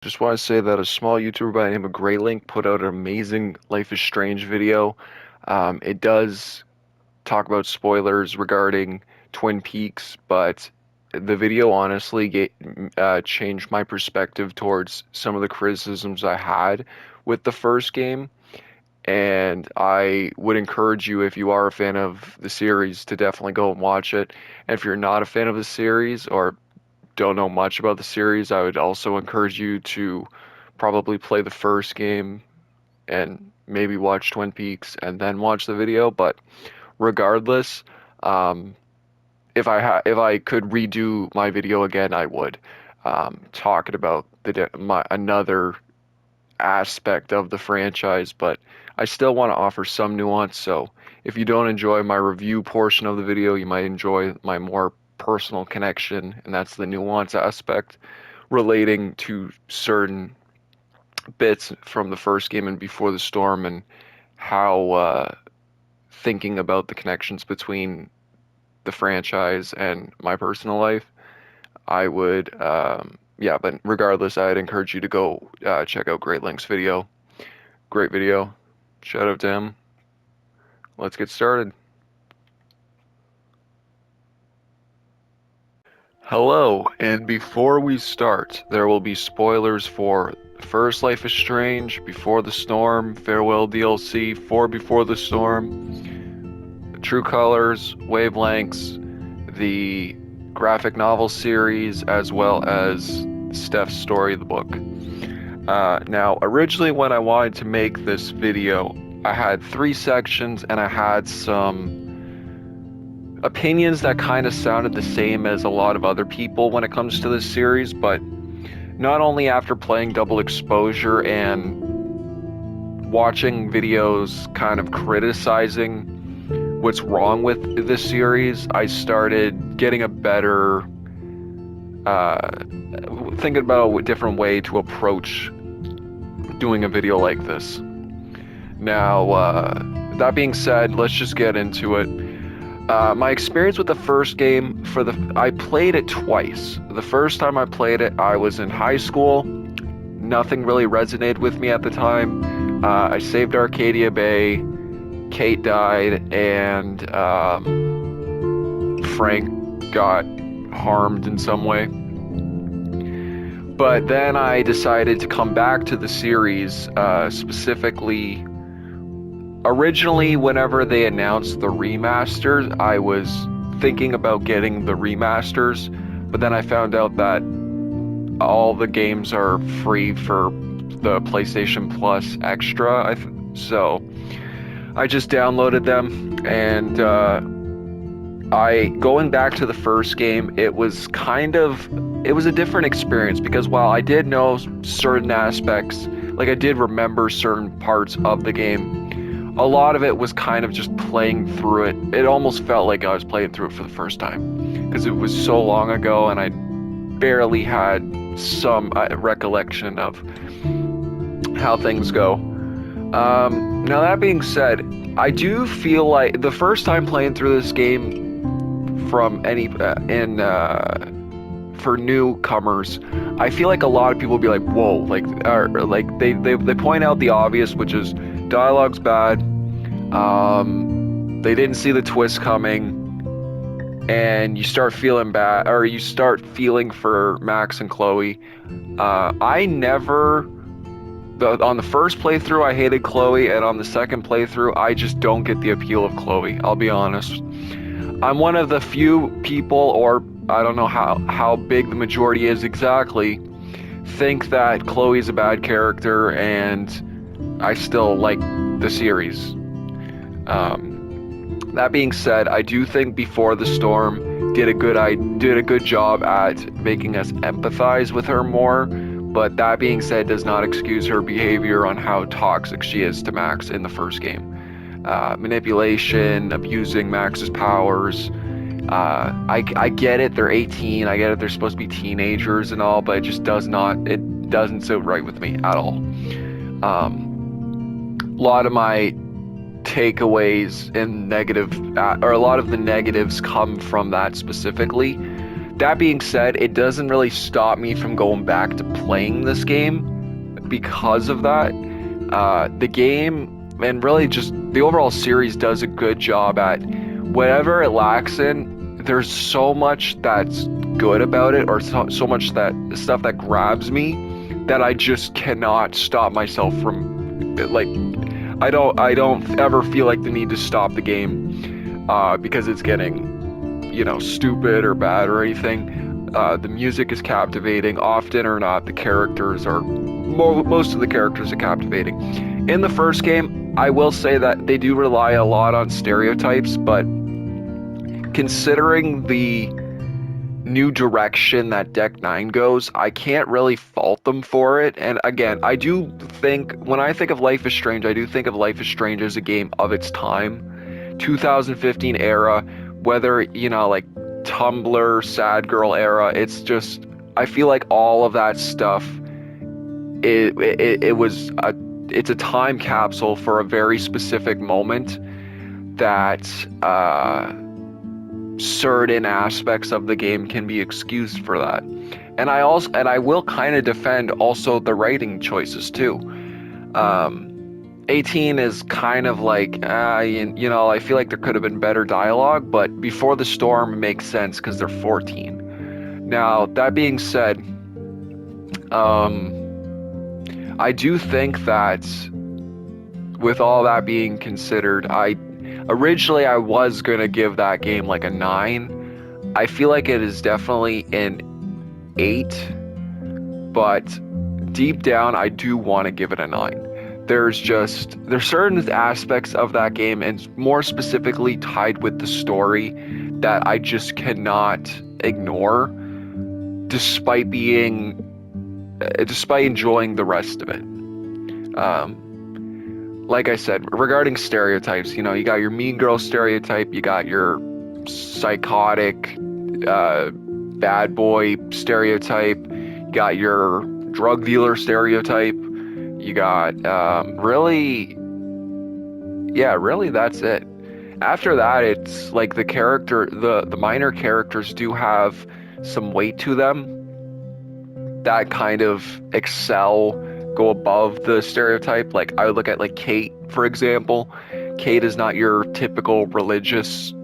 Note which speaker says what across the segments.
Speaker 1: Just want to say that a small YouTuber by the name of Greylink put out an amazing Life is Strange video. It does talk about spoilers regarding Twin Peaks, but the video honestly changed my perspective towards some of the criticisms I had with the first game. And I would encourage you, if you are a fan of the series, to definitely go and watch it. And if you're not a fan of the series or don't know much about the series, I would also encourage you to probably play the first game and maybe watch Twin Peaks and then watch the video. But regardless, um, if I could redo my video again, I would talking about another aspect of the franchise. But I still want to offer some nuance. So if you don't enjoy my review portion of the video, you might enjoy my more personal connection, and that's the nuance aspect relating to certain bits from the first game and Before the Storm, and how thinking about the connections between the franchise and my personal life, I would, yeah, but regardless, I'd encourage you to go check out Great Link's video. Great video. Shout out to him. Let's get started. Hello, and before we start, there will be spoilers for First Life is Strange, Before the Storm, Farewell DLC, For Before the Storm, True Colors, Wavelengths, the graphic novel series, as well as Steph's story, the book. Now, originally when I wanted to make this video, I had 3 sections and I had some opinions that kind of sounded the same as a lot of other people when it comes to this series, but not only after playing Double Exposure and watching videos kind of criticizing what's wrong with this series, I started getting a better thinking about a different way to approach doing a video like this. Now, that being said, let's just get into it. My experience with the first game, I played it twice. The first time I played it, I was in high school. Nothing really resonated with me at the time. I saved Arcadia Bay. Kate died, and Frank got harmed in some way. But then I decided to come back to the series, specifically. Originally, whenever they announced the remasters, I was thinking about getting the remasters, but then I found out that all the games are free for the PlayStation Plus Extra, so I just downloaded them, and going back to the first game, it was a different experience, because while I did know certain aspects, like I did remember certain parts of the game, a lot of it was kind of just playing through it. It almost felt like I was playing through it for the first time, because it was so long ago and I barely had some recollection of how things go. Now that being said, I do feel like the first time playing through this game for newcomers, I feel like a lot of people will be like, whoa, like they point out the obvious, which is dialogue's bad. They didn't see the twist coming, and you start feeling bad, or you start feeling for Max and Chloe. On the first playthrough, I hated Chloe, and on the second playthrough, I just don't get the appeal of Chloe. I'll be honest. I'm one of the few people, or I don't know how big the majority is exactly, think that Chloe's a bad character, and I still like the series. That being said, I do think Before the Storm did a good job at making us empathize with her more, but that being said, does not excuse her behavior on how toxic she is to Max in the first game. Manipulation, abusing Max's powers. I get it, they're 18, I get it, they're supposed to be teenagers and all, but it doesn't sit right with me at all. A lot of my takeaways and a lot of the negatives come from that specifically. That being said, it doesn't really stop me from going back to playing this game because of that. The game and really just the overall series does a good job at whatever it lacks in. There's so much that's good about it, or so much that stuff that grabs me that I just cannot stop myself from, like, I don't ever feel like the need to stop the game because it's getting, stupid or bad or anything. The music is captivating. Often or not, the characters are, most of the characters are captivating. In the first game, I will say that they do rely a lot on stereotypes, but considering the new direction that Deck 9 goes, I can't really fault them for it. And again, I do think, when I think of Life is Strange, I do think of Life is Strange as a game of its time. 2015 era, whether, like Tumblr, Sad Girl era, it's just, I feel like all of that stuff, it's a time capsule for a very specific moment that certain aspects of the game can be excused for that. And I will kind of defend also the writing choices too. 18 is kind of like, I feel like there could have been better dialogue, but Before the Storm makes sense because they're 14. Now, that being said, I do think that with all that being considered, originally I was going to give that game like a 9. I feel like it is definitely an 8, but deep down I do want to give it a 9. There's certain aspects of that game, and more specifically tied with the story, that I just cannot ignore despite enjoying the rest of it. Like I said, regarding stereotypes, you got your mean girl stereotype, you got your psychotic bad boy stereotype, you got your drug dealer stereotype, you got really that's it. After that, it's like the minor characters do have some weight to them that kind of go above the stereotype. Like, I would look at like Kate, for example. Kate is not your typical religious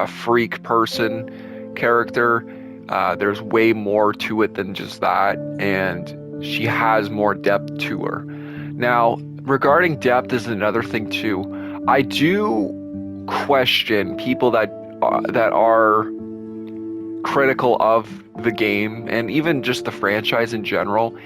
Speaker 1: freak person character. There's way more to it than just that, and she has more depth to her. Now, regarding depth is another thing too. I do question people that are critical of the game and even just the franchise in general,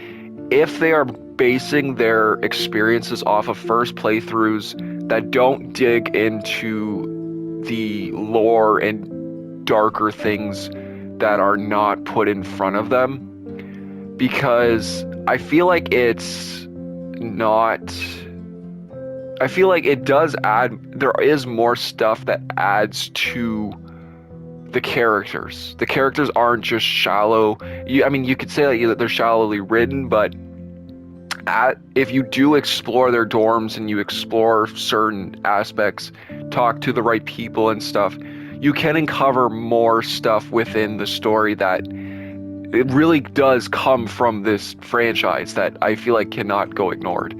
Speaker 1: if they are basing their experiences off of first playthroughs that don't dig into the lore and darker things that are not put in front of them, because I feel like it does add, there is more stuff that adds to the characters. The characters aren't just shallow. You could say that they're shallowly written, but if you do explore their dorms and you explore certain aspects, talk to the right people and stuff, you can uncover more stuff within the story that it really does come from this franchise that I feel like cannot go ignored.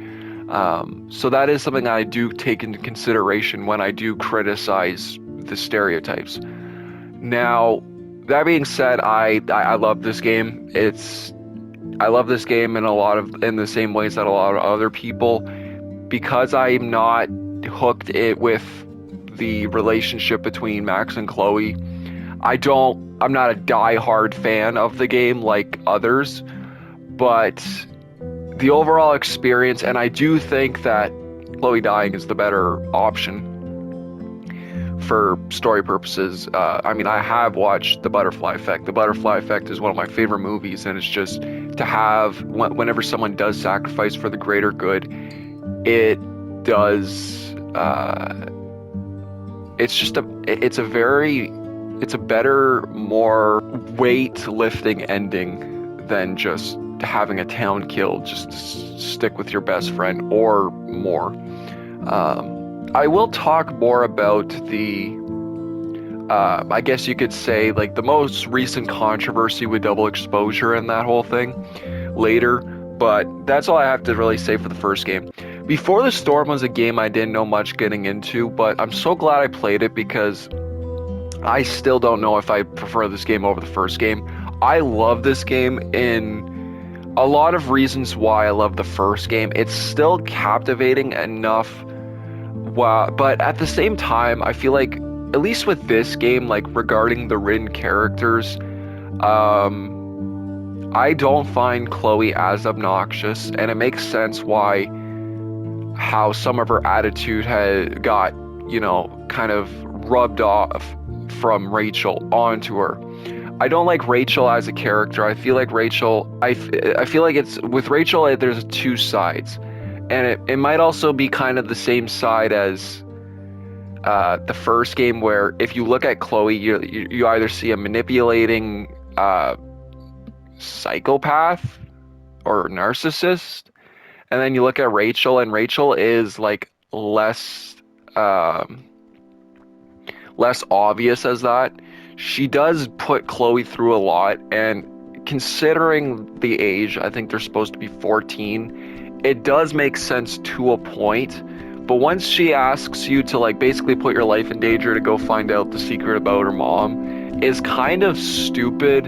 Speaker 1: So that is something I do take into consideration when I do criticize the stereotypes. Now, that being said, I love this game. I love this game in the same ways that a lot of other people, because I'm not hooked with the relationship between Max and Chloe. I'm not a die-hard fan of the game like others, but the overall experience, and I do think that Chloe dying is the better option for story purposes. I have watched The Butterfly Effect. The Butterfly Effect is one of my favorite movies, and it's just to have, whenever someone does sacrifice for the greater good, it does, it's a better, more weight-lifting ending than just having a town killed. Just stick with your best friend or more. I will talk more about the I guess you could say like the most recent controversy with double exposure and that whole thing later. But that's all I have to really say for the first game. Before the Storm was a game I didn't know much getting into, but I'm so glad I played it because I still don't know if I prefer this game over the first game. I love this game in a lot of reasons why I love the first game. It's still captivating enough. Wow, but at the same time, I feel like, at least with this game, like regarding the written characters, I don't find Chloe as obnoxious, and it makes sense why how some of her attitude had got, kind of rubbed off from Rachel onto her. I don't like Rachel as a character. I feel like Rachel, I feel like it's, with Rachel, there's two sides. And it might also be kind of the same side as the first game, where if you look at Chloe, you either see a manipulating psychopath or narcissist, and then you look at Rachel, and Rachel is like less obvious as that. She does put Chloe through a lot, and considering the age, I think they're supposed to be 14, it does make sense to a point. But once she asks you to like basically put your life in danger to go find out the secret about her mom, is kind of stupid,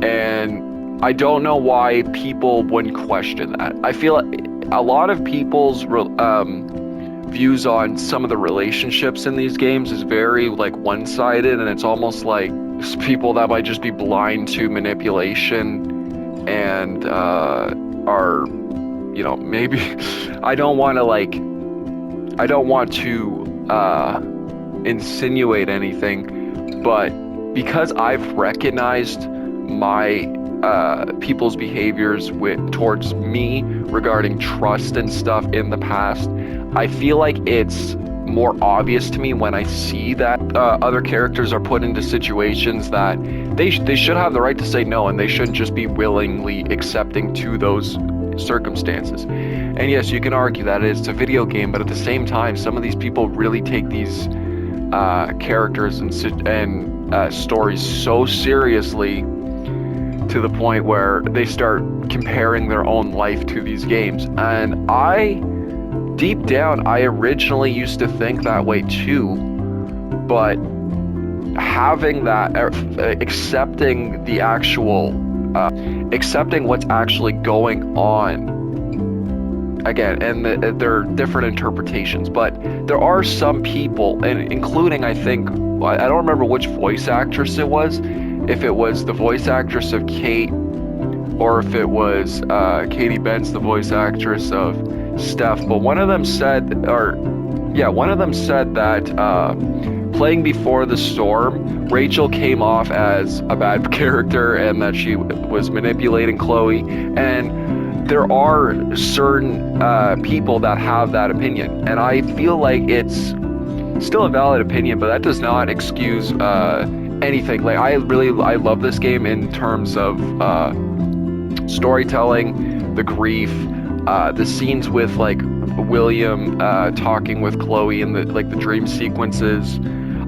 Speaker 1: and I don't know why people wouldn't question that. I feel a lot of people's views on some of the relationships in these games is very like one-sided, and it's almost like people that might just be blind to manipulation and are, maybe I don't want to insinuate anything, but because I've recognized my people's behaviors towards me regarding trust and stuff in the past, I feel like it's more obvious to me when I see that other characters are put into situations that they should have the right to say no, and they shouldn't just be willingly accepting to those circumstances. And yes, you can argue that it's a video game, but at the same time, some of these people really take these characters and stories so seriously, to the point where they start comparing their own life to these games. And deep down, I originally used to think that way too, but having that, accepting what's actually going on, again, and there are different interpretations, but there are some people, and including, I think, I don't remember which voice actress it was, if it was the voice actress of Kate, or if it was Katie Benz, the voice actress of Steph, but one of them said that playing Before the Storm, Rachel came off as a bad character and that she was manipulating Chloe, and there are certain people that have that opinion, and I feel like it's still a valid opinion, but that does not excuse anything. Like, I love this game in terms of storytelling, the grief, the scenes with like William talking with Chloe, and the dream sequences.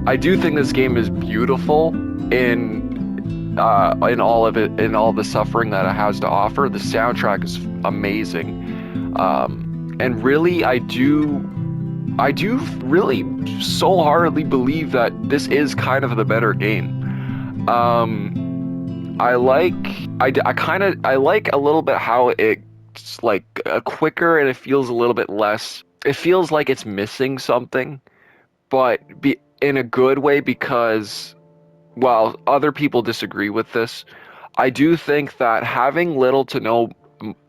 Speaker 1: I do think this game is beautiful in all of it, in all the suffering that it has to offer. The soundtrack is amazing, and really, I do really so hardly believe that this is kind of the better game. I like a little bit how it's like quicker, and it feels a little bit less. It feels like it's missing something, but in a good way, because while other people disagree with this, I do think that having little to no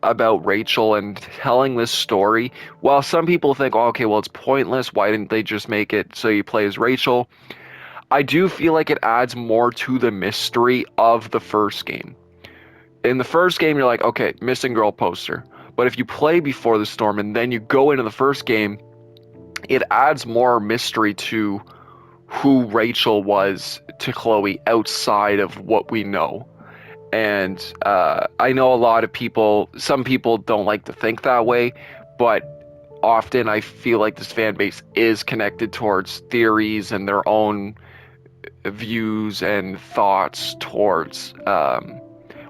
Speaker 1: about Rachel and telling this story, while some people think, oh, okay, well, it's pointless, why didn't they just make it so you play as Rachel? I do feel like it adds more to the mystery of the first game. In the first game, you're like, okay, missing girl poster. But if you play Before the Storm and then you go into the first game, it adds more mystery to who Rachel was to Chloe outside of what we know. And I know a lot of people, some people don't like to think that way, but often I feel like this fan base is connected towards theories and their own views and thoughts towards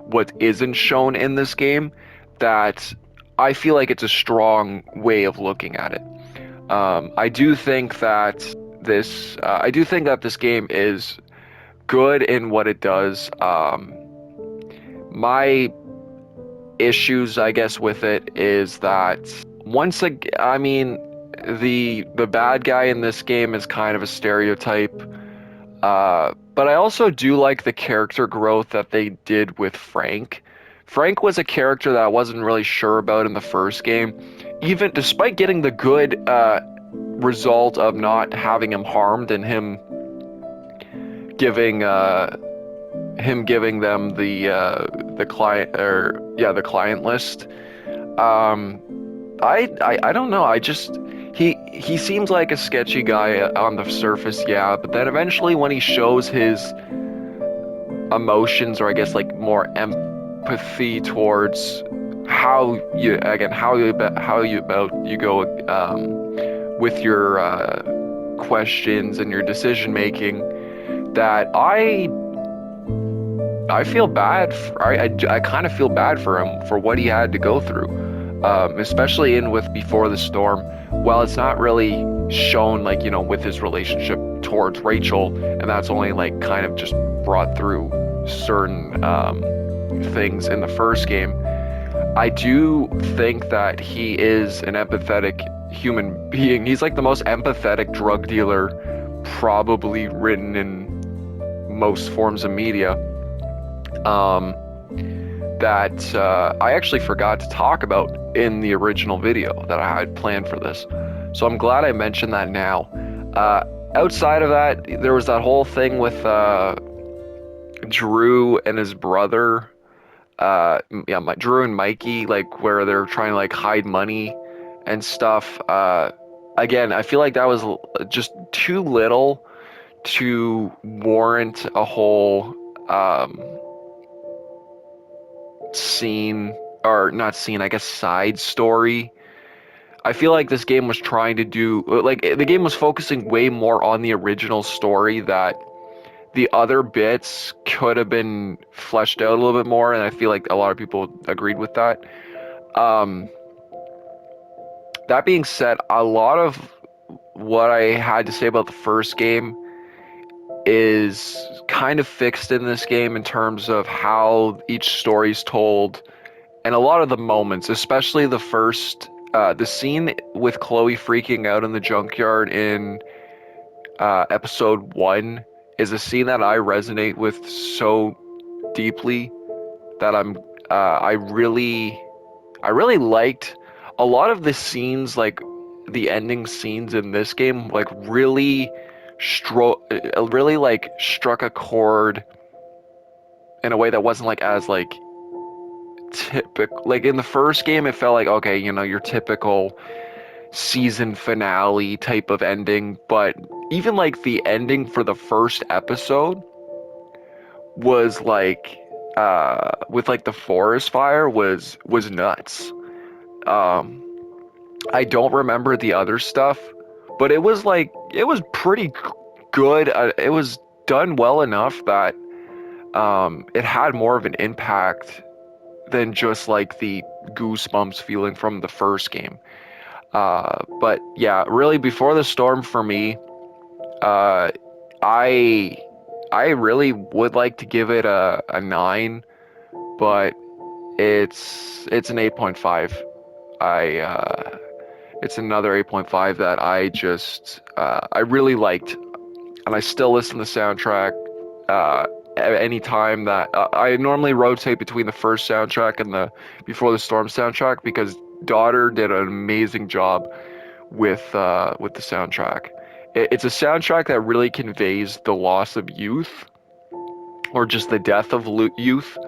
Speaker 1: what isn't shown in this game that I feel like it's a strong way of looking at it. I do think that this game is good in what it does. My issues, I guess, with it is that I mean, the bad guy in this game is kind of a stereotype. But I also do like the character growth that they did with Frank. Frank was a character that I wasn't really sure about in the first game, even despite getting the good result of not having him harmed and giving giving them the client or yeah the client list. Um, I don't know. He seems like a sketchy guy on the surface, yeah, but then eventually when he shows his emotions, or I guess like more empathy towards how you go with your questions and your decision making, that I feel bad. I kind of feel bad for him for what he had to go through, especially in with Before the Storm. While it's not really shown, like, you know, with his relationship towards Rachel, and that's only like kind of just brought through certain things in the first game. I do think that he is an empathetic human being. He's like the most empathetic drug dealer probably written in most forms of media. That I actually forgot to talk about in the original video that I had planned for this. So I'm glad I mentioned that now. Outside of that, there was that whole thing with Drew and his brother. Drew and Mikey, like where they're trying to like hide money and stuff. Again, I feel like that was just too little to warrant a whole scene, or not scene, I guess side story. I feel like this game was trying to do, like, the game was focusing way more on the original story, that the other bits could have been fleshed out a little bit more, and I feel like a lot of people agreed with that. That being said, a lot of what I had to say about the first game is kind of fixed in this game in terms of how each story's told, and a lot of the moments, especially the scene with Chloe freaking out in the junkyard in episode 1 is a scene that I resonate with so deeply, that I really liked a lot of the scenes, like the ending scenes in this game, like really like struck a chord in a way that wasn't like as like typical. Like in the first game, it felt like, okay, you know, your typical season finale type of ending, but even like the ending for the first episode was like with like the forest fire was nuts. I don't remember the other stuff, but it was pretty good. It was done well enough that it had more of an impact than just like the goosebumps feeling from the first game. But yeah, really, Before the Storm for me, I really would like to give it a 9, but it's an 8.5. It's another 8.5 that I really liked, and I still listen to the soundtrack any time that I normally rotate between the first soundtrack and the Before the Storm soundtrack, because Daughter did an amazing job with the soundtrack. It's a soundtrack that really conveys the loss of youth, or just the death of youth.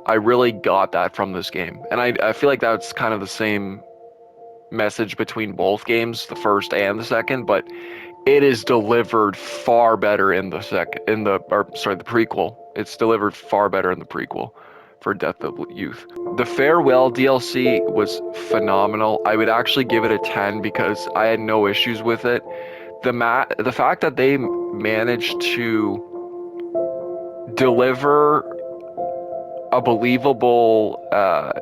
Speaker 1: I really got that from this game, and I feel like that's kind of the same message between both games, the first and the second, but it is delivered far better in the prequel. It's delivered far better in the prequel for Death of Youth. The Farewell DLC was phenomenal. I would actually give it a 10 because I had no issues with it. The fact that they managed to deliver a believable,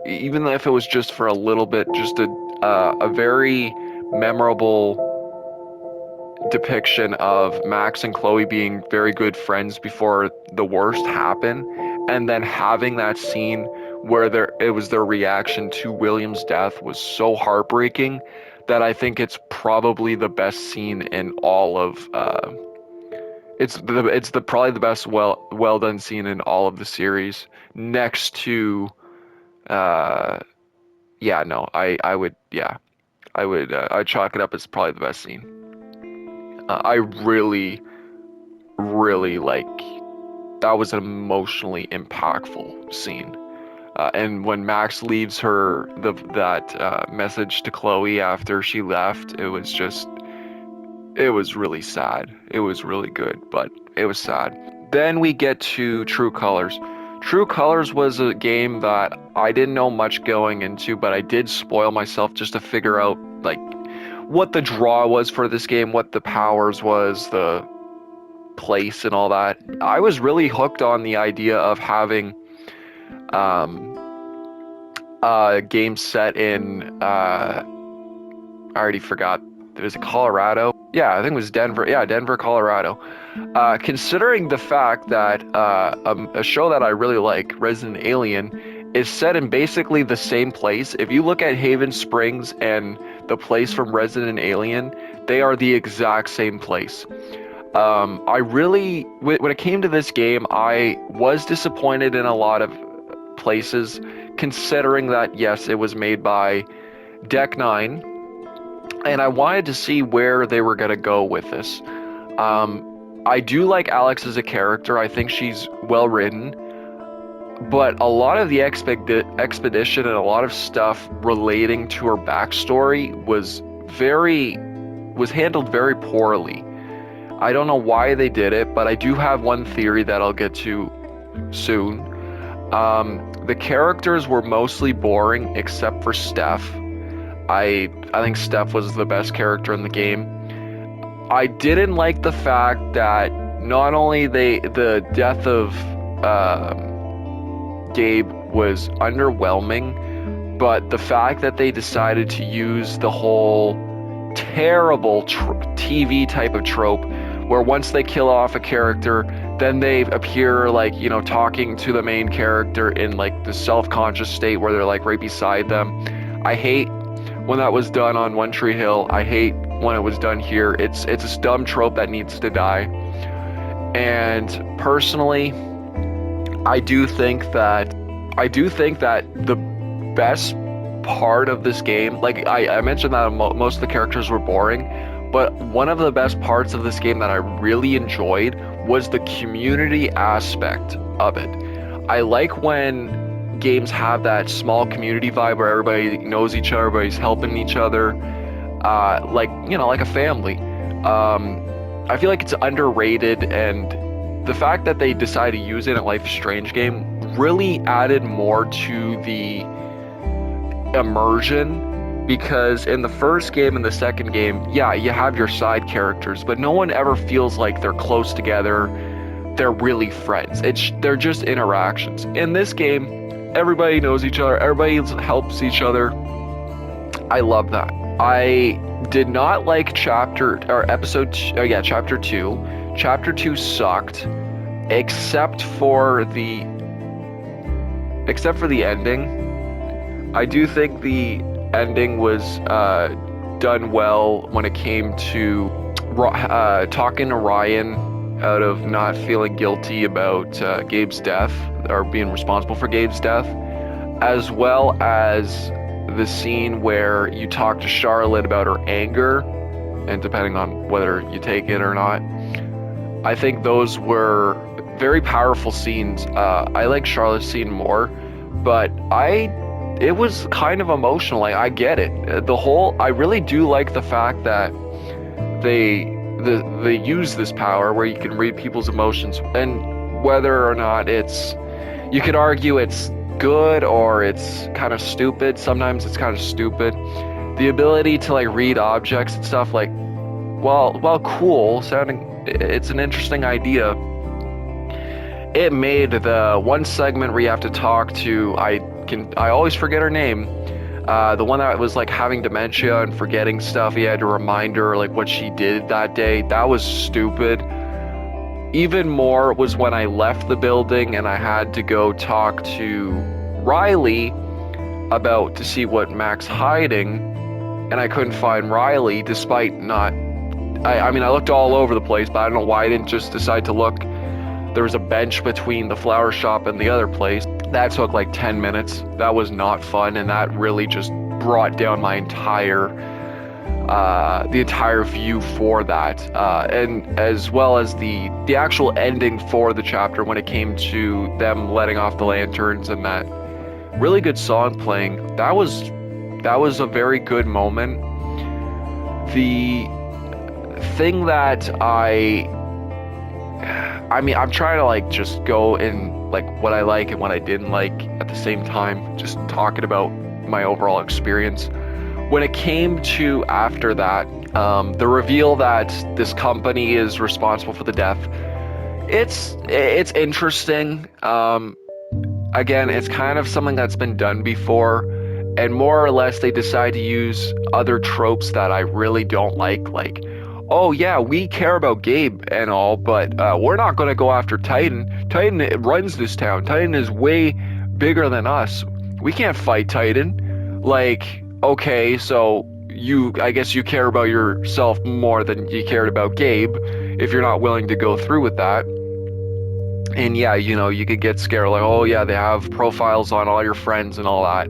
Speaker 1: even if it was just for a little bit, just a very memorable depiction of Max and Chloe being very good friends before the worst happened, and then having that scene where it was their reaction to William's death was so heartbreaking that I think it's probably the best scene in all of it's probably the best well done scene in all of the series, next to yeah, no, I would, yeah, I'd chalk it up as probably the best scene. I really, really like, that was an emotionally impactful scene. And when Max leaves her that message to Chloe after she left, it was really sad. It was really good, but it was sad. Then we get to True Colors. True Colors was a game that I didn't know much going into, but I did spoil myself just to figure out like what the draw was for this game, what the powers was, the place and all that. I was really hooked on the idea of having a game set in I already forgot. Was it Colorado? Yeah, I think it was Denver. Yeah, Denver, Colorado. Considering the fact that a show that I really like, Resident Alien, is set in basically the same place. If you look at Haven Springs and the place from Resident Alien, they are the exact same place. I really, when it came to this game, I was disappointed in a lot of places, considering that, yes, it was made by Deck 9, and I wanted to see where they were going to go with this. I do like Alex as a character. I think she's well written, but a lot of the expedition and a lot of stuff relating to her backstory was handled very poorly. I don't know why they did it, but I do have one theory that I'll get to soon. The characters were mostly boring except for Steph. I think Steph was the best character in the game. I didn't like the fact that not only the death of Gabe was underwhelming, but the fact that they decided to use the whole terrible TV type of trope where once they kill off a character, then they appear like, you know, talking to the main character in like the self-conscious state where they're like right beside them. I hate when that was done on One Tree Hill. I hate when it was done here. It's a dumb trope that needs to die. And personally, I do think that the best part of this game, like I mentioned that most of the characters were boring, but one of the best parts of this game that I really enjoyed was the community aspect of it. I like when games have that small community vibe where everybody knows each other, everybody's helping each other, like, you know, like a family. I feel like it's underrated, and the fact that they decided to use it in a Life is Strange game really added more to the immersion, because in the first game and the second game, yeah, you have your side characters, but no one ever feels like they're close together, they're really friends. They're just interactions. In this game, everybody knows each other, everybody helps each other. I love that. I did not like chapter 2. Chapter 2 sucked, except for the ending. I do think the ending was done well when it came to talking to Ryan out of not feeling guilty about Gabe's death, or being responsible for Gabe's death, as well as the scene where you talk to Charlotte about her anger, and depending on whether you take it or not. I think those were very powerful scenes. I like Charlotte's scene more, but it was kind of emotional. Like, I get it. I really do like the fact that they use this power where you can read people's emotions, and whether or not you could argue it's good or it's kind of stupid. Sometimes it's kind of stupid. The ability to like read objects and stuff, like, well, cool sounding. It's an interesting idea. it made the one segment where you have to talk to, I always forget her name, the one that was like having dementia and forgetting stuff. He had to remind her like what she did that day. That was stupid. Even more was when I left the building and I had to go talk to Riley about to see what Mac's hiding, and I couldn't find Riley despite not. I mean, I looked all over the place, but I don't know why I didn't just decide to look. There was a bench between the flower shop and the other place. That took like 10 minutes. That was not fun, and that really just brought down my entire view for that, and as well as the actual ending for the chapter when it came to them letting off the lanterns and that really good song playing. That was a very good moment. The thing that I mean, I'm trying to like just go in like what I like and what I didn't like at the same time, just talking about my overall experience. When it came to after that, the reveal that this company is responsible for the death, it's interesting. Again, it's kind of something that's been done before, and more or less they decide to use other tropes that I really don't like, oh yeah, we care about Gabe and all, but we're not going to go after Titan. Titan runs this town. Titan is way bigger than us. We can't fight Titan. Like, okay, so I guess you care about yourself more than you cared about Gabe if you're not willing to go through with that. And yeah, you could get scared like, oh yeah, they have profiles on all your friends and all that.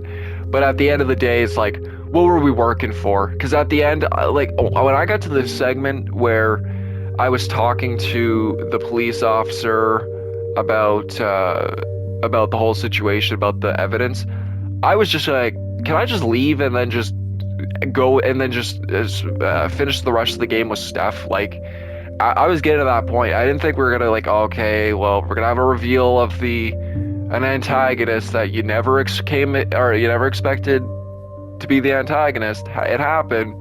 Speaker 1: But at the end of the day, it's like, what were we working for? Because at the end, when I got to this segment where I was talking to the police officer about the whole situation, about the evidence, I was just like, can I just leave and then just go and then just finish the rest of the game with Steph? Like, I was getting to that point. I didn't think we were gonna like, okay, well, we're gonna have a reveal of an antagonist that you never expected to be the antagonist. It happened.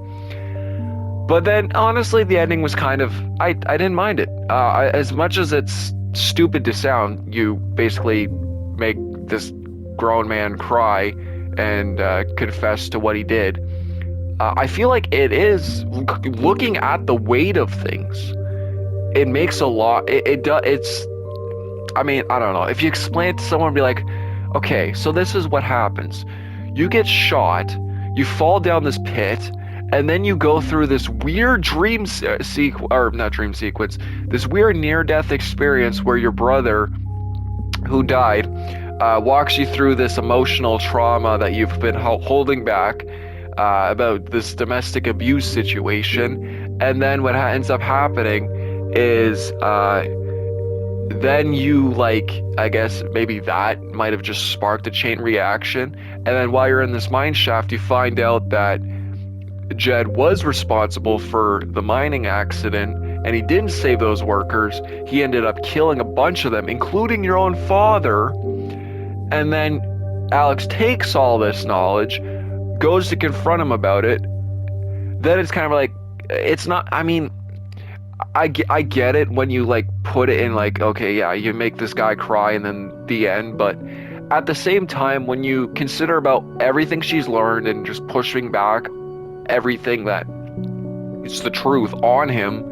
Speaker 1: But then honestly, the ending was kind of, I didn't mind it. As much as it's stupid to sound, you basically make this grown man cry and confess to what he did. I feel like it is, looking at the weight of things, it makes a lot, it's, I mean, I don't know. If you explain it to someone, be like, okay, so this is what happens. You get shot, you fall down this pit, and then you go through this weird dream sequence, this weird near-death experience where your brother, who died, walks you through this emotional trauma that you've been holding back about this domestic abuse situation. And then what ends up happening is then you, like, I guess maybe that might have just sparked a chain reaction. And then while you're in this mine shaft, you find out that Jed was responsible for the mining accident, and he didn't save those workers. He ended up killing a bunch of them, including your own father. And then Alex takes all this knowledge, goes to confront him about it. Then it's kind of like, it's not, I mean, I get it when you like put it in like, okay, yeah, you make this guy cry and then the end, but at the same time, when you consider about everything she's learned and just pushing back everything that it's the truth on him,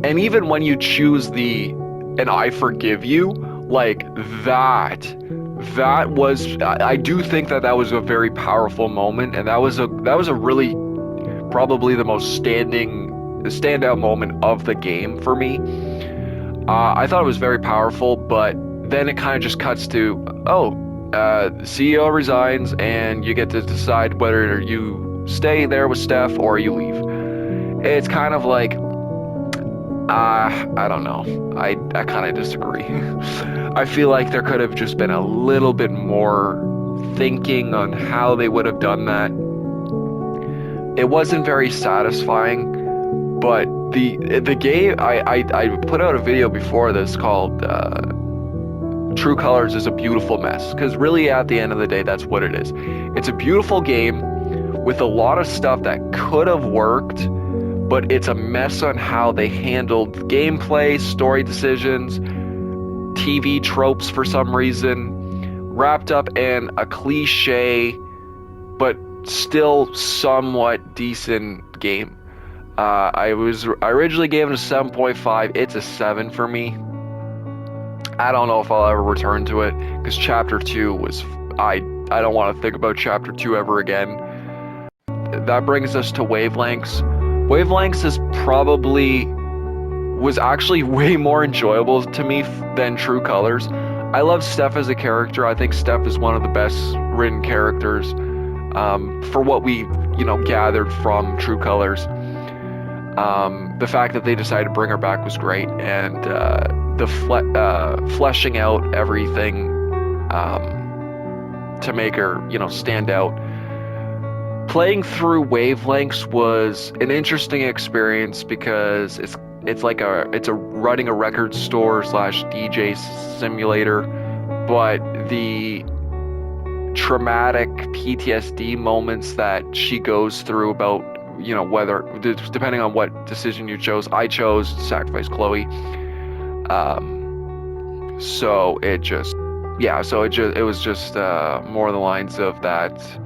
Speaker 1: and even when you choose and I forgive you, like that was, I do think that was a very powerful moment, and that was a really probably the most standout moment of the game for me. I thought it was very powerful, but then it kind of just cuts to, the CEO resigns and you get to decide whether you stay there with Steph or you leave. It's kind of like, I don't know. I kind of disagree. I feel like there could have just been a little bit more thinking on how they would have done that. It wasn't very satisfying, but the game, I put out a video before this called True Colors is a Beautiful Mess, because really at the end of the day, that's what it is. It's a beautiful game with a lot of stuff that could have worked, but it's a mess on how they handled gameplay, story decisions, TV tropes for some reason, wrapped up in a cliche but still somewhat decent game. I originally gave it a 7.5. It's a 7 for me. I don't know if I'll ever return to it because Chapter 2 was I don't want to think about Chapter 2 ever again. That brings us to Wavelengths. Wavelengths was actually way more enjoyable to me than True Colors. I love Steph as a character. I think Steph is one of the best written characters for what we gathered from True Colors. The fact that they decided to bring her back was great, and the fleshing out everything to make her stand out. Playing through Wavelengths was an interesting experience because it's like it's running a record store / DJ simulator, but the traumatic PTSD moments that she goes through about whether, depending on what decision you chose. I chose to sacrifice Chloe. So it was just more the lines of that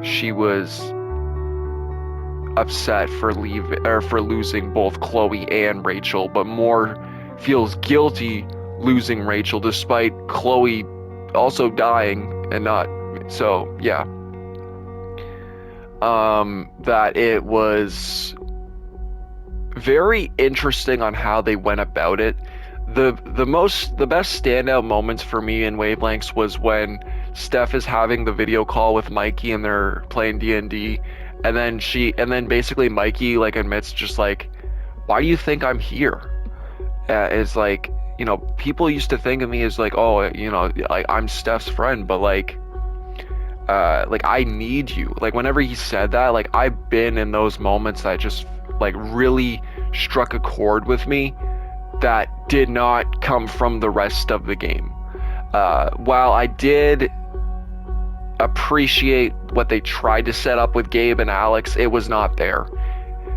Speaker 1: she was upset for losing both Chloe and Rachel, but more feels guilty losing Rachel despite Chloe also dying and not. So yeah. That it was very interesting on how they went about it. The best standout moments for me in Wavelengths was when Steph is having the video call with Mikey and they're playing D&D, and then basically Mikey admits just why do you think I'm here? It's people used to think of me as I'm Steph's friend, but I need you. Whenever he said that, I've been in those moments that just really struck a chord with me that did not come from the rest of the game. While I did appreciate what they tried to set up with Gabe and Alex, it was not there.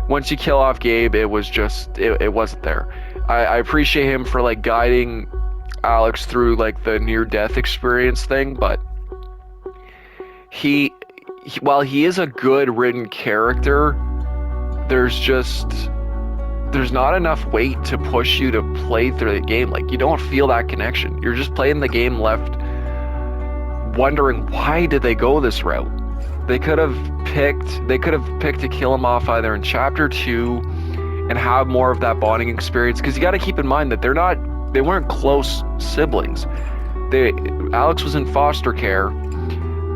Speaker 1: Once you kill off Gabe, it was just it wasn't there. I appreciate him for guiding Alex through the near-death experience thing, but while he is a good written character, there's not enough weight to push you to play through the game. You don't feel that connection. You're just playing the game left wondering, why did they go this route? They could have picked to kill him off either in Chapter 2 and have more of that bonding experience, because you got to keep in mind that they weren't close siblings. Alex was in foster care,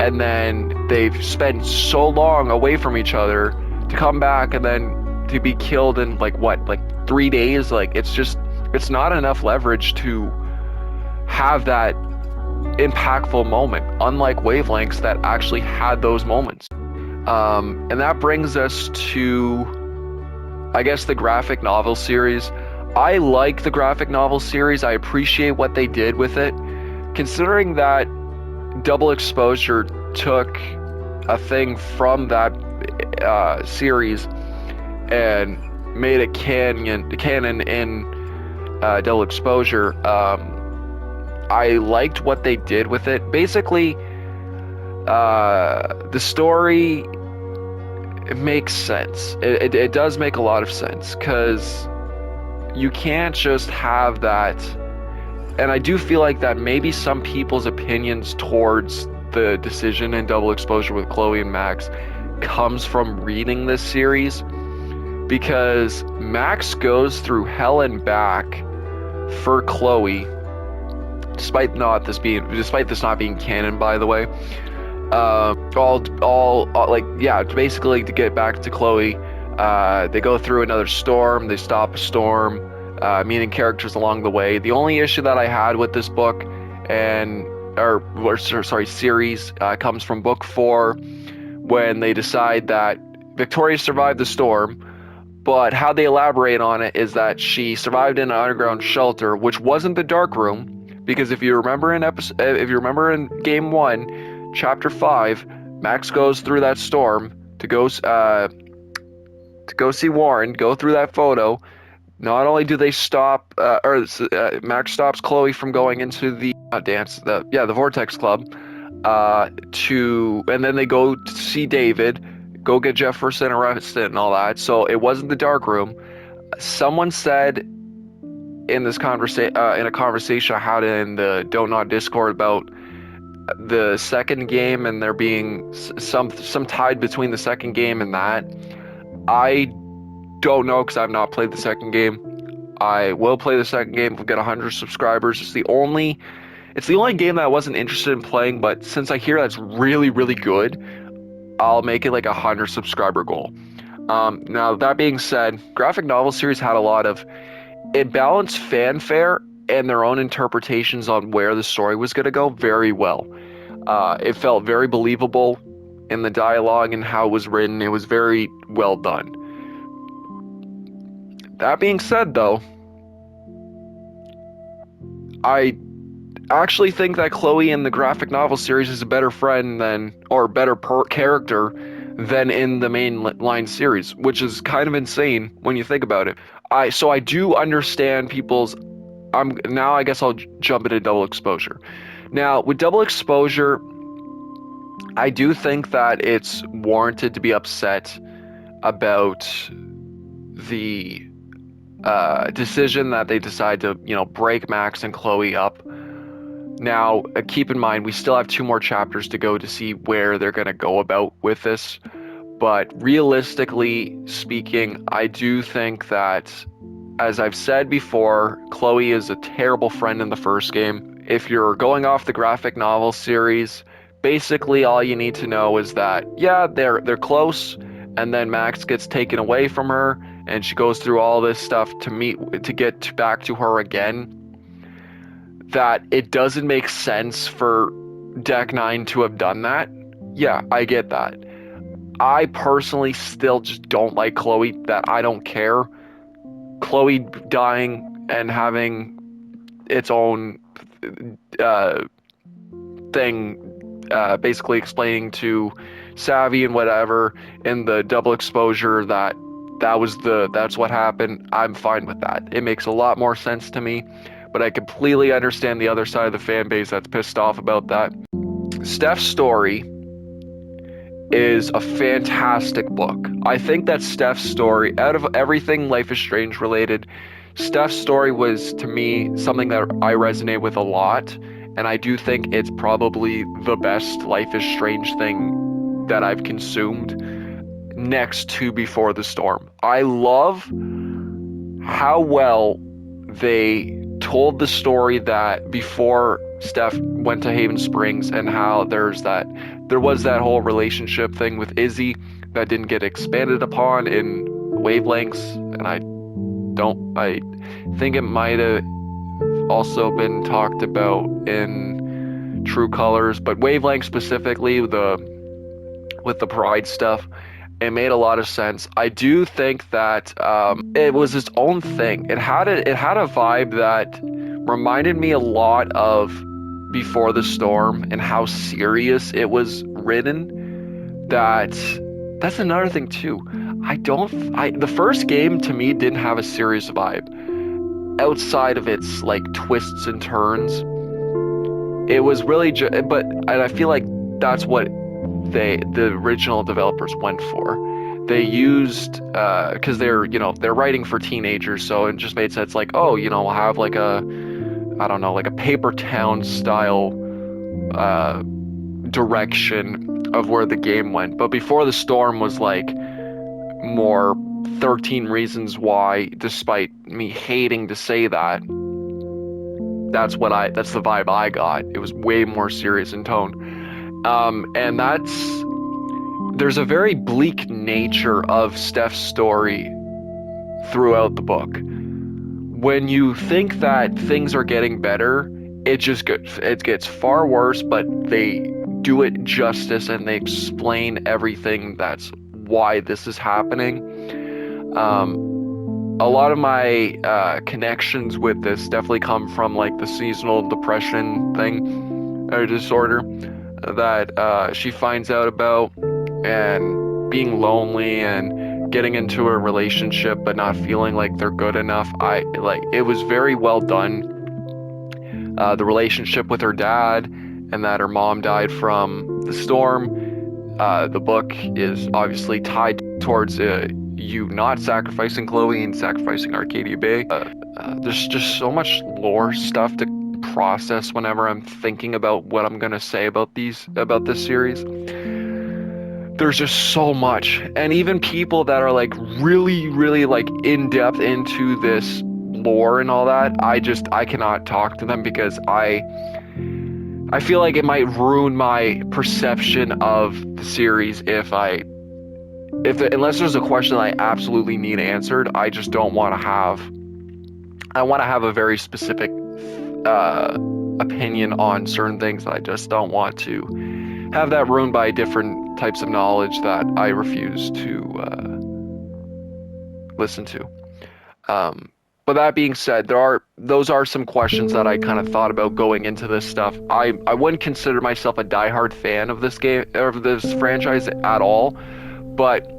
Speaker 1: and then they've spent so long away from each other to come back and then to be killed in 3 days. It's not enough leverage to have that impactful moment, unlike Wavelengths that actually had those moments. And that brings us to, I guess, the graphic novel series. I like the graphic novel series. I appreciate what they did with it, considering that Double Exposure took a thing from that series and made it canon in Double Exposure. I liked what they did with it. Basically, the story, it makes sense. It does make a lot of sense, because you can't just have that. And I do feel like that maybe some people's opinions towards the decision in Double Exposure with Chloe and Max comes from reading this series, because Max goes through hell and back for Chloe, despite this not being canon, by the way. Basically to get back to Chloe, they go through another storm. They stop a storm, meeting characters along the way. The only issue that I had with this book series comes from book 4, when they decide that Victoria survived the storm, but how they elaborate on it is that she survived in an underground shelter, which wasn't the dark room. Because if you remember in Game 1, Chapter 5, Max goes through that storm to go see Warren, go through that photo, Not only do they stop, Max stops Chloe from going into the the Vortex Club, and then they go to see David, go get Jefferson arrested and all that. So it wasn't the dark room. Someone said in a conversation I had in the Don't Not Discord about the second game and there being some tied between the second game and that. I don't know because I've not played the second game. I will play the second game. We'll get 100 subscribers. It's the only game that I wasn't interested in playing, but since I hear that's really, really good, I'll make it like a 100 subscriber goal. Now that being said, graphic novel series had a lot of it balanced fanfare and their own interpretations on where the story was going to go very well. It felt very believable in the dialogue and how it was written. It was very well done. That being said, though, I actually think that Chloe in the graphic novel series is a better friend than, or better character than in the line series, which is kind of insane when you think about it. I do understand people's. Now I guess I'll jump into double exposure. Now with double exposure, I do think that it's warranted to be upset about the decision that they decide to, break Max and Chloe up. Now, keep in mind, we still have 2 more chapters to go to see where they're going to go about with this. But realistically speaking, I do think that, as I've said before, Chloe is a terrible friend in the first game. If you're going off the graphic novel series, basically all you need to know is that, yeah, they're close, and then Max gets taken away from her, and she goes through all this stuff to get back to her again. That it doesn't make sense for Deck 9 to have done that. Yeah, I get that. I personally still just don't like Chloe, that I don't care. Chloe dying and having its own thing, basically explaining to Savvy and whatever in the double exposure that's what happened. I'm fine with that. It makes a lot more sense to me. But I completely understand the other side of the fan base that's pissed off about that. Steph's story is a fantastic book. I think that Steph's story, out of everything Life is Strange related, Steph's story was, to me, something that I resonate with a lot. And I do think it's probably the best Life is Strange thing that I've consumed, next to Before the Storm. I love how well they told the story that before Steph went to Haven Springs, and how there was that whole relationship thing with Izzy that didn't get expanded upon in Wavelengths, and I think it might have also been talked about in True Colors, but Wavelengths specifically, with the Pride stuff, it made a lot of sense. I do think that it was its own thing. It had a vibe that reminded me a lot of Before the Storm and how serious it was written. That's another thing too. The first game to me didn't have a serious vibe outside of its like twists and turns. It was really and I feel like that's what the original developers went for. They used because they're writing for teenagers, so it just made sense. Like, oh, we'll have like a Paper Town style direction of where the game went. But Before the Storm was like more 13 Reasons Why, despite me hating to say that. That's the vibe I got. It was way more serious in tone. And there's a very bleak nature of Steph's story throughout the book. When you think that things are getting better, it gets far worse, but they do it justice and they explain everything that's why this is happening. A lot of my connections with this definitely come from like the seasonal depression thing or disorder that she finds out about, and being lonely and getting into a relationship but not feeling like they're good enough. It was very well done. The relationship with her dad, and that her mom died from the storm. The book is obviously tied towards you not sacrificing Chloe and sacrificing Arcadia Bay. There's just so much lore stuff to process whenever I'm thinking about what I'm gonna say about this series. There's just so much, and even people that are like really like in depth into this lore and all that, I cannot talk to them because I feel like it might ruin my perception of the series unless there's a question that I absolutely need answered. I just don't want to have. I want to have a very specific opinion on certain things. I just don't want to have that ruined by different types of knowledge that I refuse to listen to. But that being said, those are some questions that I kind of thought about going into this stuff. I wouldn't consider myself a diehard fan of this game, of this franchise at all, but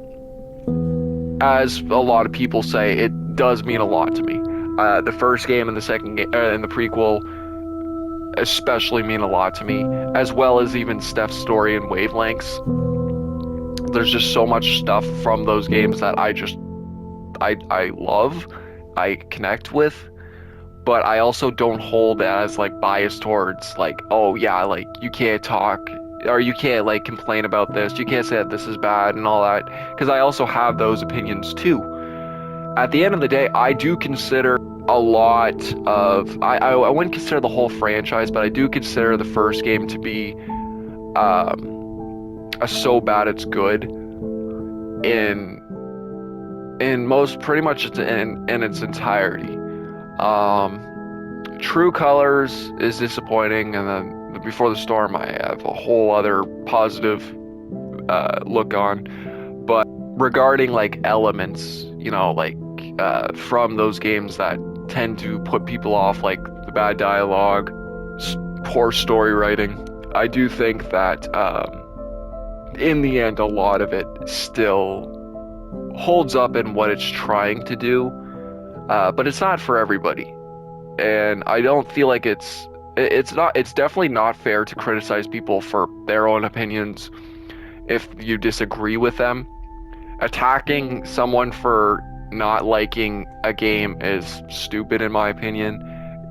Speaker 1: as a lot of people say, it does mean a lot to me. The first game and the second game and the prequel especially mean a lot to me, as well as even Steph's story and Wavelengths. There's just so much stuff from those games that I love, I connect with, but I also don't hold as like bias towards like, oh yeah, like you can't talk or you can't like complain about this, you can't say that this is bad and all that, because I also have those opinions too. At the end of the day, I do consider a lot of I wouldn't consider the whole franchise, but I do consider the first game to be a so bad it's good in most pretty much in its entirety. True Colors is disappointing, and then Before the Storm I have a whole other positive look on. But regarding like elements, you know, like from those games that tend to put people off, like the bad dialogue, poor story writing, I do think that in the end a lot of it still holds up in what it's trying to do, but it's not for everybody, and I don't feel like it's definitely not fair to criticize people for their own opinions if you disagree with them. Attacking someone for not liking a game is stupid in my opinion,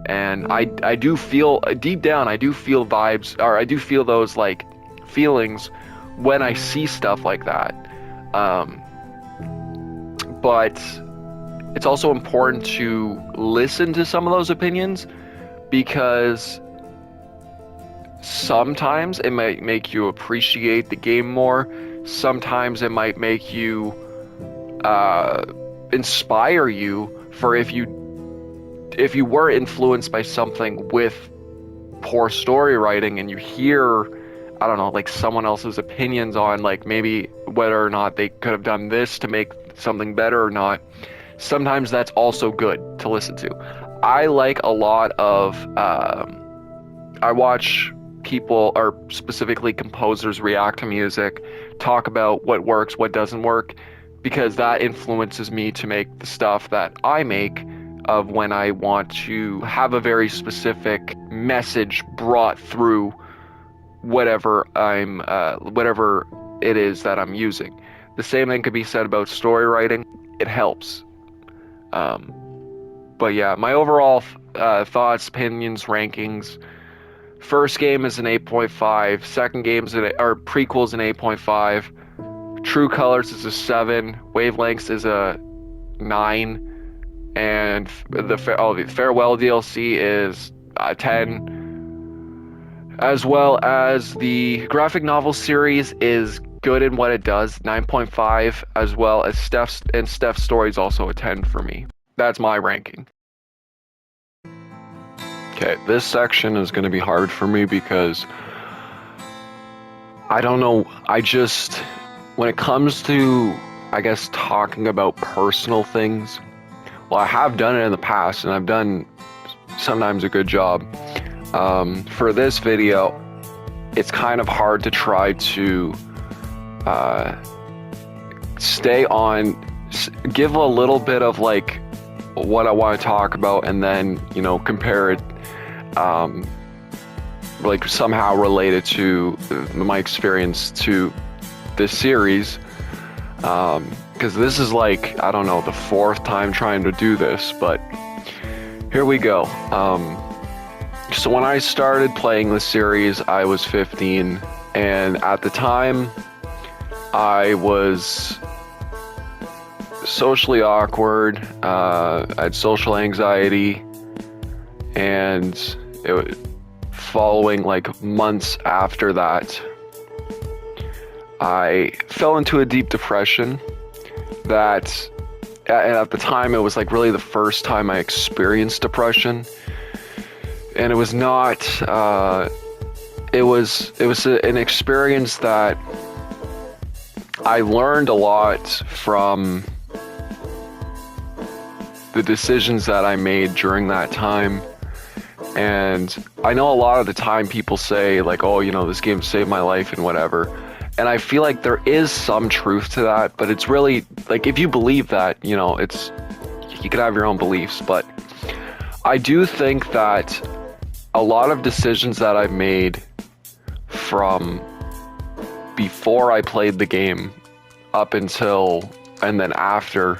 Speaker 1: and I do feel deep down, I do feel vibes, or I do feel those like feelings when I see stuff like that. But it's also important to listen to some of those opinions, because sometimes it might make you appreciate the game more. Sometimes it might make you inspire you for if you were influenced by something with poor story writing and you hear, I don't know, like someone else's opinions on like maybe whether or not they could have done this to make something better or not. Sometimes that's also good to listen to. I like a lot of I watch people, or specifically composers, react to music, talk about what works, what doesn't work, because that influences me to make the stuff that I make of when I want to have a very specific message brought through whatever it is that I'm using. The same thing could be said about story writing. It helps. But yeah, my overall thoughts, opinions, rankings. First game is an 8.5. Second game is prequel is an 8.5. True Colors is a 7. Wavelengths is a 9. And the Farewell DLC is a 10. As well as the graphic novel series is good in what it does, 9.5, as well as Steph's story is also a 10 for me. That's my ranking. Okay, this section is going to be hard for me because I don't know, when it comes to, I guess, talking about personal things, well, I have done it in the past and I've done sometimes a good job. For this video, it's kind of hard to try to stay on give a little bit of like what I want to talk about, and then, you know, compare it, like somehow related to my experience to this series. Because this is like, I don't know, the 4th time trying to do this, but here we go. So when I started playing the series, I was 15, and at the time, I was socially awkward, I had social anxiety, and following like months after that, I fell into a deep depression that, and at the time, it was like really the first time I experienced depression. And it was not, it was an experience that I learned a lot from the decisions that I made during that time. And I know a lot of the time people say like, oh, you know, this game saved my life and whatever. And I feel like there is some truth to that, but it's really like, if you believe that, you know, it's, you can have your own beliefs, but I do think that a lot of decisions that I've made from before I played the game up until and then after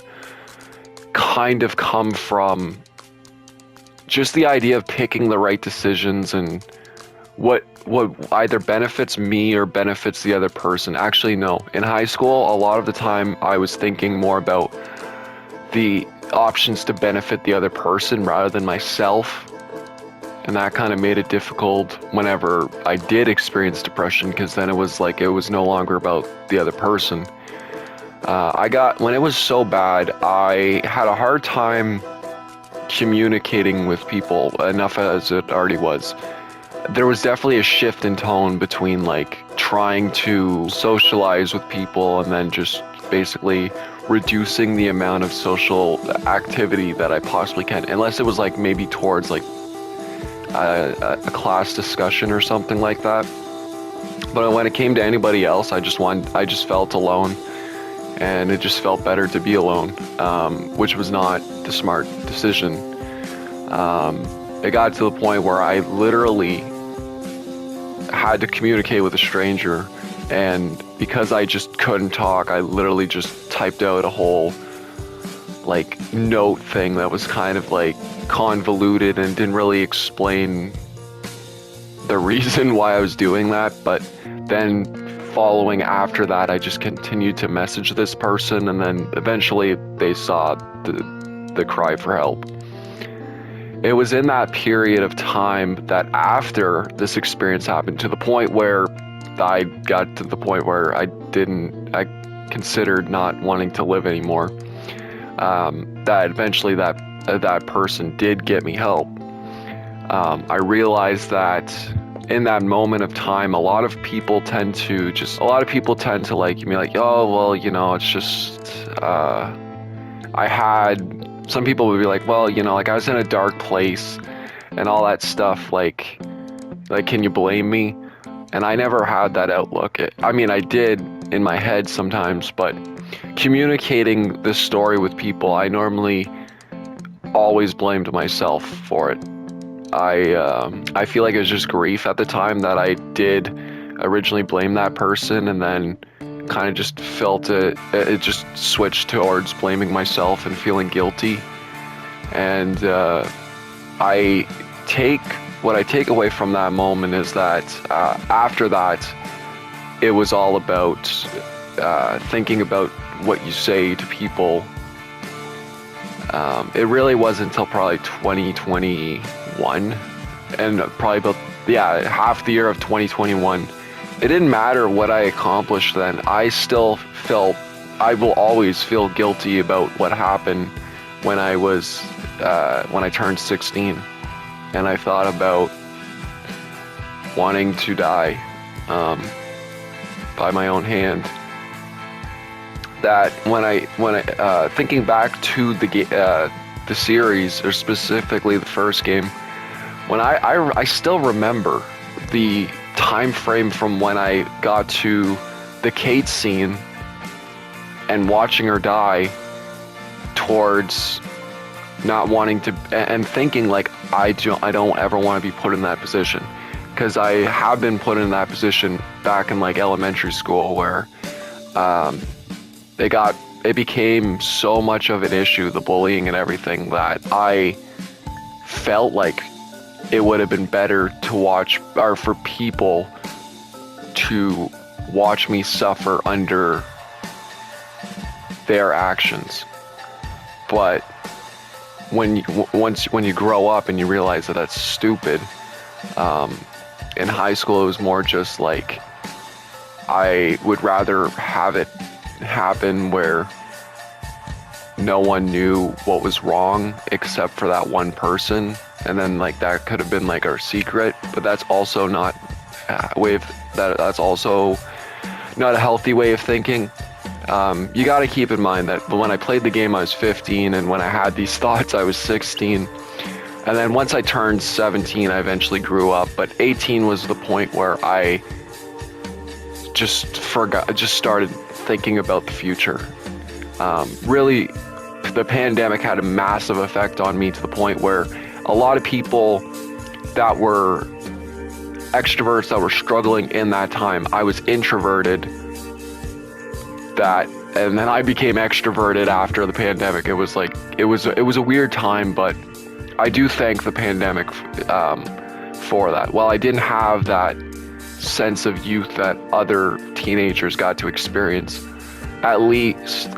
Speaker 1: kind of come from just the idea of picking the right decisions and what either benefits me or benefits the other person. Actually, no. In high school, a lot of the time I was thinking more about the options to benefit the other person rather than myself. And that kind of made it difficult whenever I did experience depression, because then it was like, it was no longer about the other person. When it was so bad, I had a hard time communicating with people, enough as it already was. There was definitely a shift in tone between like trying to socialize with people and then just basically reducing the amount of social activity that I possibly can, unless it was like maybe towards like a class discussion or something like that. But when it came to anybody else, I just felt alone, and it just felt better to be alone, which was not the smart decision. It got to the point where I literally had to communicate with a stranger, and because I just couldn't talk, I literally just typed out a whole like note thing that was kind of like convoluted and didn't really explain the reason why I was doing that. But then following after that, I just continued to message this person, and then eventually they saw the cry for help. It was in that period of time that after this experience happened, to the point where I got to the point where I considered not wanting to live anymore, that eventually that person did get me help. I realized that in that moment of time, a lot of people tend to like be like, oh, well, you know, it's just, some people would be like, well, you know, like I was in a dark place and all that stuff, like, can you blame me? And I never had that outlook. I mean, I did in my head sometimes, but communicating this story with people, I normally always blamed myself for it. I feel like it was just grief at the time that I did originally blame that person, and then kind of just felt it just switched towards blaming myself and feeling guilty. And what I take away from that moment is that after that, it was all about thinking about what you say to people. It really wasn't until probably 2021, and probably about half the year of 2021. It didn't matter what I accomplished then. I will always feel guilty about what happened when I turned 16, and I thought about wanting to die by my own hand. That when I thinking back to the series, or specifically the first game, when I still remember the time frame from when I got to the Kate scene and watching her die, towards not wanting to, and thinking like I don't ever want to be put in that position, because I have been put in that position back in like elementary school where it became so much of an issue, the bullying and everything, that I felt like it would have been better to watch, or for people to watch me suffer under their actions. But when you grow up and you realize that that's stupid, in high school it was more just like I would rather have it happen where no one knew what was wrong except for that one person, and then like that could have been like our secret. But that's also not that's also not a healthy way of thinking. You got to keep in mind that when I played the game I was 15, and when I had these thoughts I was 16, and then once I turned 17 I eventually grew up. But 18 was the point where I just started thinking about the future. Really, the pandemic had a massive effect on me, to the point where a lot of people that were extroverts that were struggling in that time, I was introverted, and then I became extroverted after the pandemic. It was a weird time, but I do thank the pandemic for that. While I didn't have that sense of youth that other teenagers got to experience, at least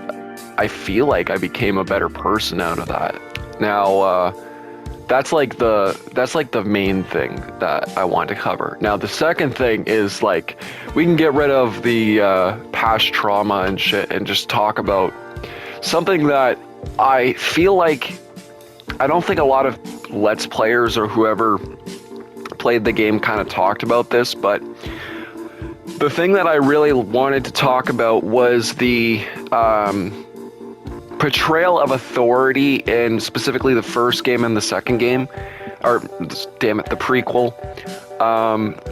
Speaker 1: I feel like I became a better person out of that. Now, that's like the main thing that I want to cover. Now, the second thing is like, we can get rid of the past trauma and shit and just talk about something that I feel like, I don't think a lot of Let's Players or whoever played the game kind of talked about this, but the thing that I really wanted to talk about was the portrayal of authority in specifically the first game and the second game, or the prequel,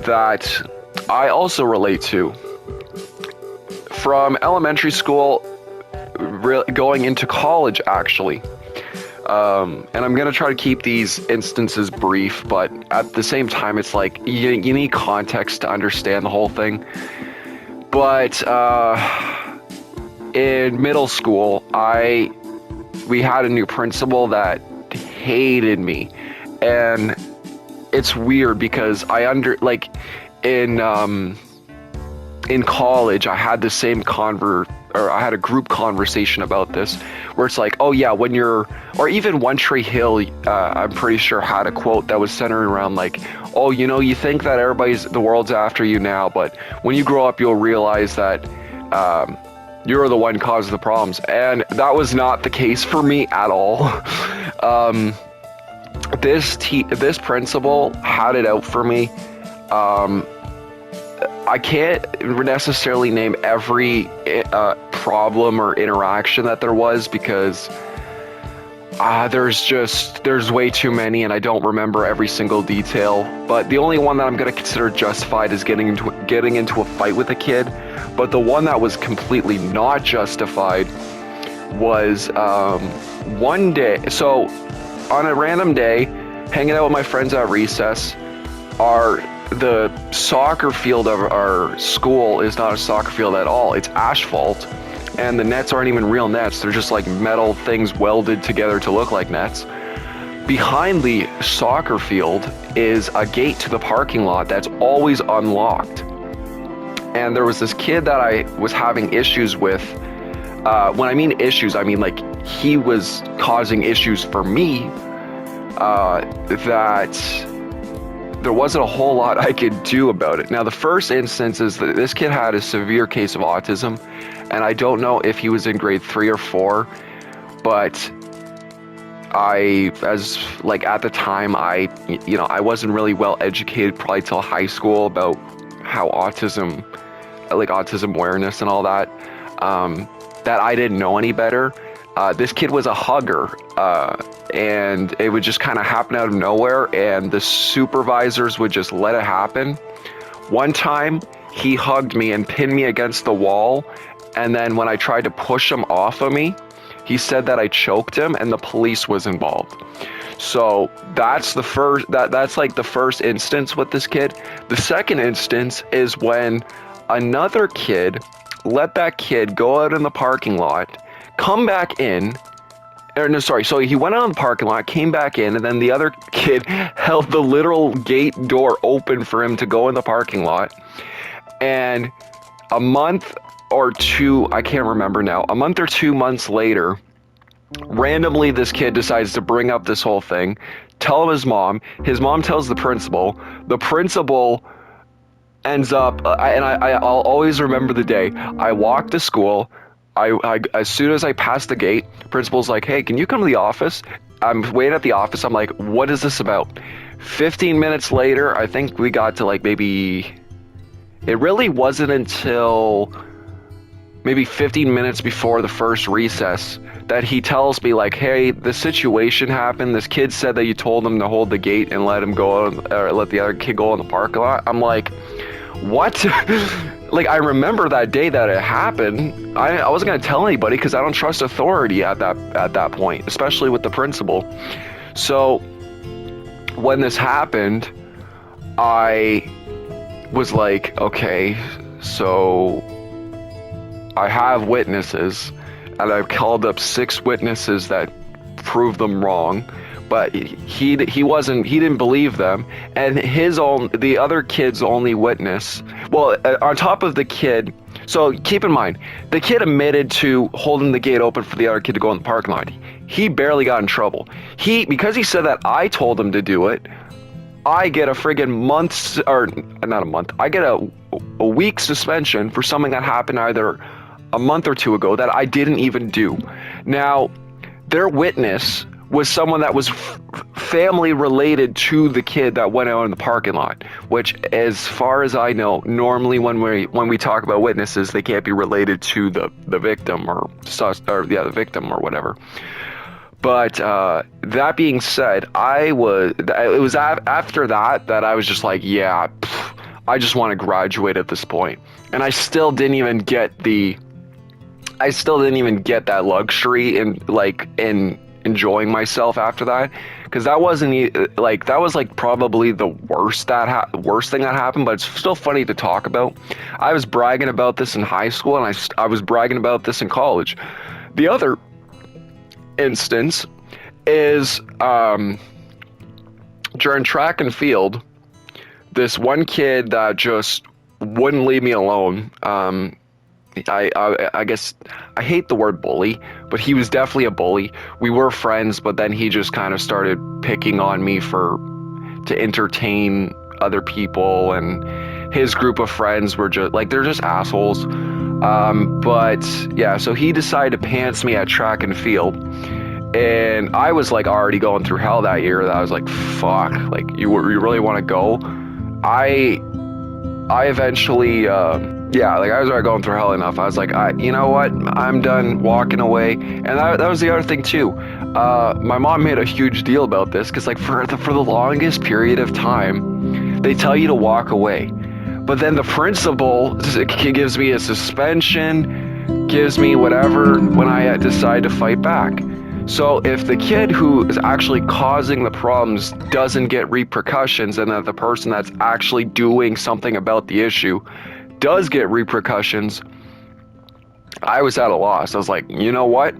Speaker 1: that I also relate to. From elementary school, going into college, actually. And I'm going to try to keep these instances brief, but at the same time, it's like you need context to understand the whole thing. But in middle school, we had a new principal that hated me. And it's weird because in college, I had the same I had a group conversation about this, where it's like, oh yeah, or even One Tree Hill, I'm pretty sure had a quote that was centered around like, oh, you think that the world's after you now, but when you grow up, you'll realize that you're the one causing the problems. And that was not the case for me at all. This principal had it out for me. I can't necessarily name every problem or interaction that there was, because there's way too many and I don't remember every single detail. But the only one that I'm going to consider justified is getting into a fight with a kid. But the one that was completely not justified was one day. So on a random day, hanging out with my friends at recess, the soccer field of our school is not a soccer field at all. It's asphalt, and the nets aren't even real nets. They're just like metal things welded together to look like nets. Behind the soccer field is a gate to the parking lot that's always unlocked. And there was this kid that I was having issues with. When I mean issues, I mean like he was causing issues for me, that there wasn't a whole lot I could do about it. Now, the first instance is that this kid had a severe case of autism, and I don't know if he was in grade 3 or 4, but at the time, I wasn't really well educated probably till high school about how autism awareness and all that, that I didn't know any better. This kid was a hugger, and it would just kind of happen out of nowhere, and the supervisors would just let it happen. One time, he hugged me and pinned me against the wall, and then when I tried to push him off of me, he said that I choked him and the police was involved. So that's the first, that's like the first instance with this kid. The second instance is when another kid let that kid go out in the parking lot, come back in, or no, sorry, so he went out in the parking lot, came back in, and then the other kid held the literal gate door open for him to go in the parking lot. And a month or two, I can't remember now, a month or 2 months later, randomly this kid decides to bring up this whole thing, tell his mom tells the principal ends up, I'll always remember the day. I walked to school, I as soon as I passed the gate, principal's like, hey, can you come to the office? I'm waiting at the office, I'm like, what is this about? 15 minutes later, I think we got to like maybe, it really wasn't until maybe 15 minutes before the first recess that he tells me like, hey, the situation happened. This kid said that you told him to hold the gate and let him go, or let the other kid go in the parking lot. I'm like, what? Like, I remember that day that it happened. I wasn't gonna tell anybody because I don't trust authority at that point, especially with the principal. So when this happened, I was like, okay, so I have witnesses, and I've called up 6 witnesses that prove them wrong, but he didn't believe them, and the other kid's only witness, well, on top of the kid, so keep in mind, the kid admitted to holding the gate open for the other kid to go in the parking lot. He barely got in trouble. Because he said that I told him to do it, I get a friggin' I get a week suspension for something that happened either a month or 2 ago that I didn't even do. Now, their witness was someone that was family related to the kid that went out in the parking lot, which, as far as I know, normally when we talk about witnesses, they can't be related to the victim the victim or whatever. But that being said, it was after that I was just like, yeah, I just want to graduate at this point. And I still didn't even get that luxury in enjoying myself after that, because that was like probably the worst thing that happened, but it's still funny to talk about. I was bragging about this in high school, and I was bragging about this in college. The other instance is during track and field, this one kid that just wouldn't leave me alone. I guess I hate the word bully, but he was definitely a bully. We were friends, but then he just kind of started picking on me to entertain other people, and his group of friends were just like, they're just assholes. But yeah, so he decided to pants me at track and field, and I was like already going through hell that year. That I was like, fuck, like you really want to go? I eventually, like I was already going through hell enough. I was like, you know what? I'm done walking away. And that was the other thing too. My mom made a huge deal about this because like for the longest period of time, they tell you to walk away. But then the principal gives me a suspension, gives me whatever when I decide to fight back. So if the kid who is actually causing the problems doesn't get repercussions, and that the person that's actually doing something about the issue does get repercussions, I was at a loss. I was like, you know what?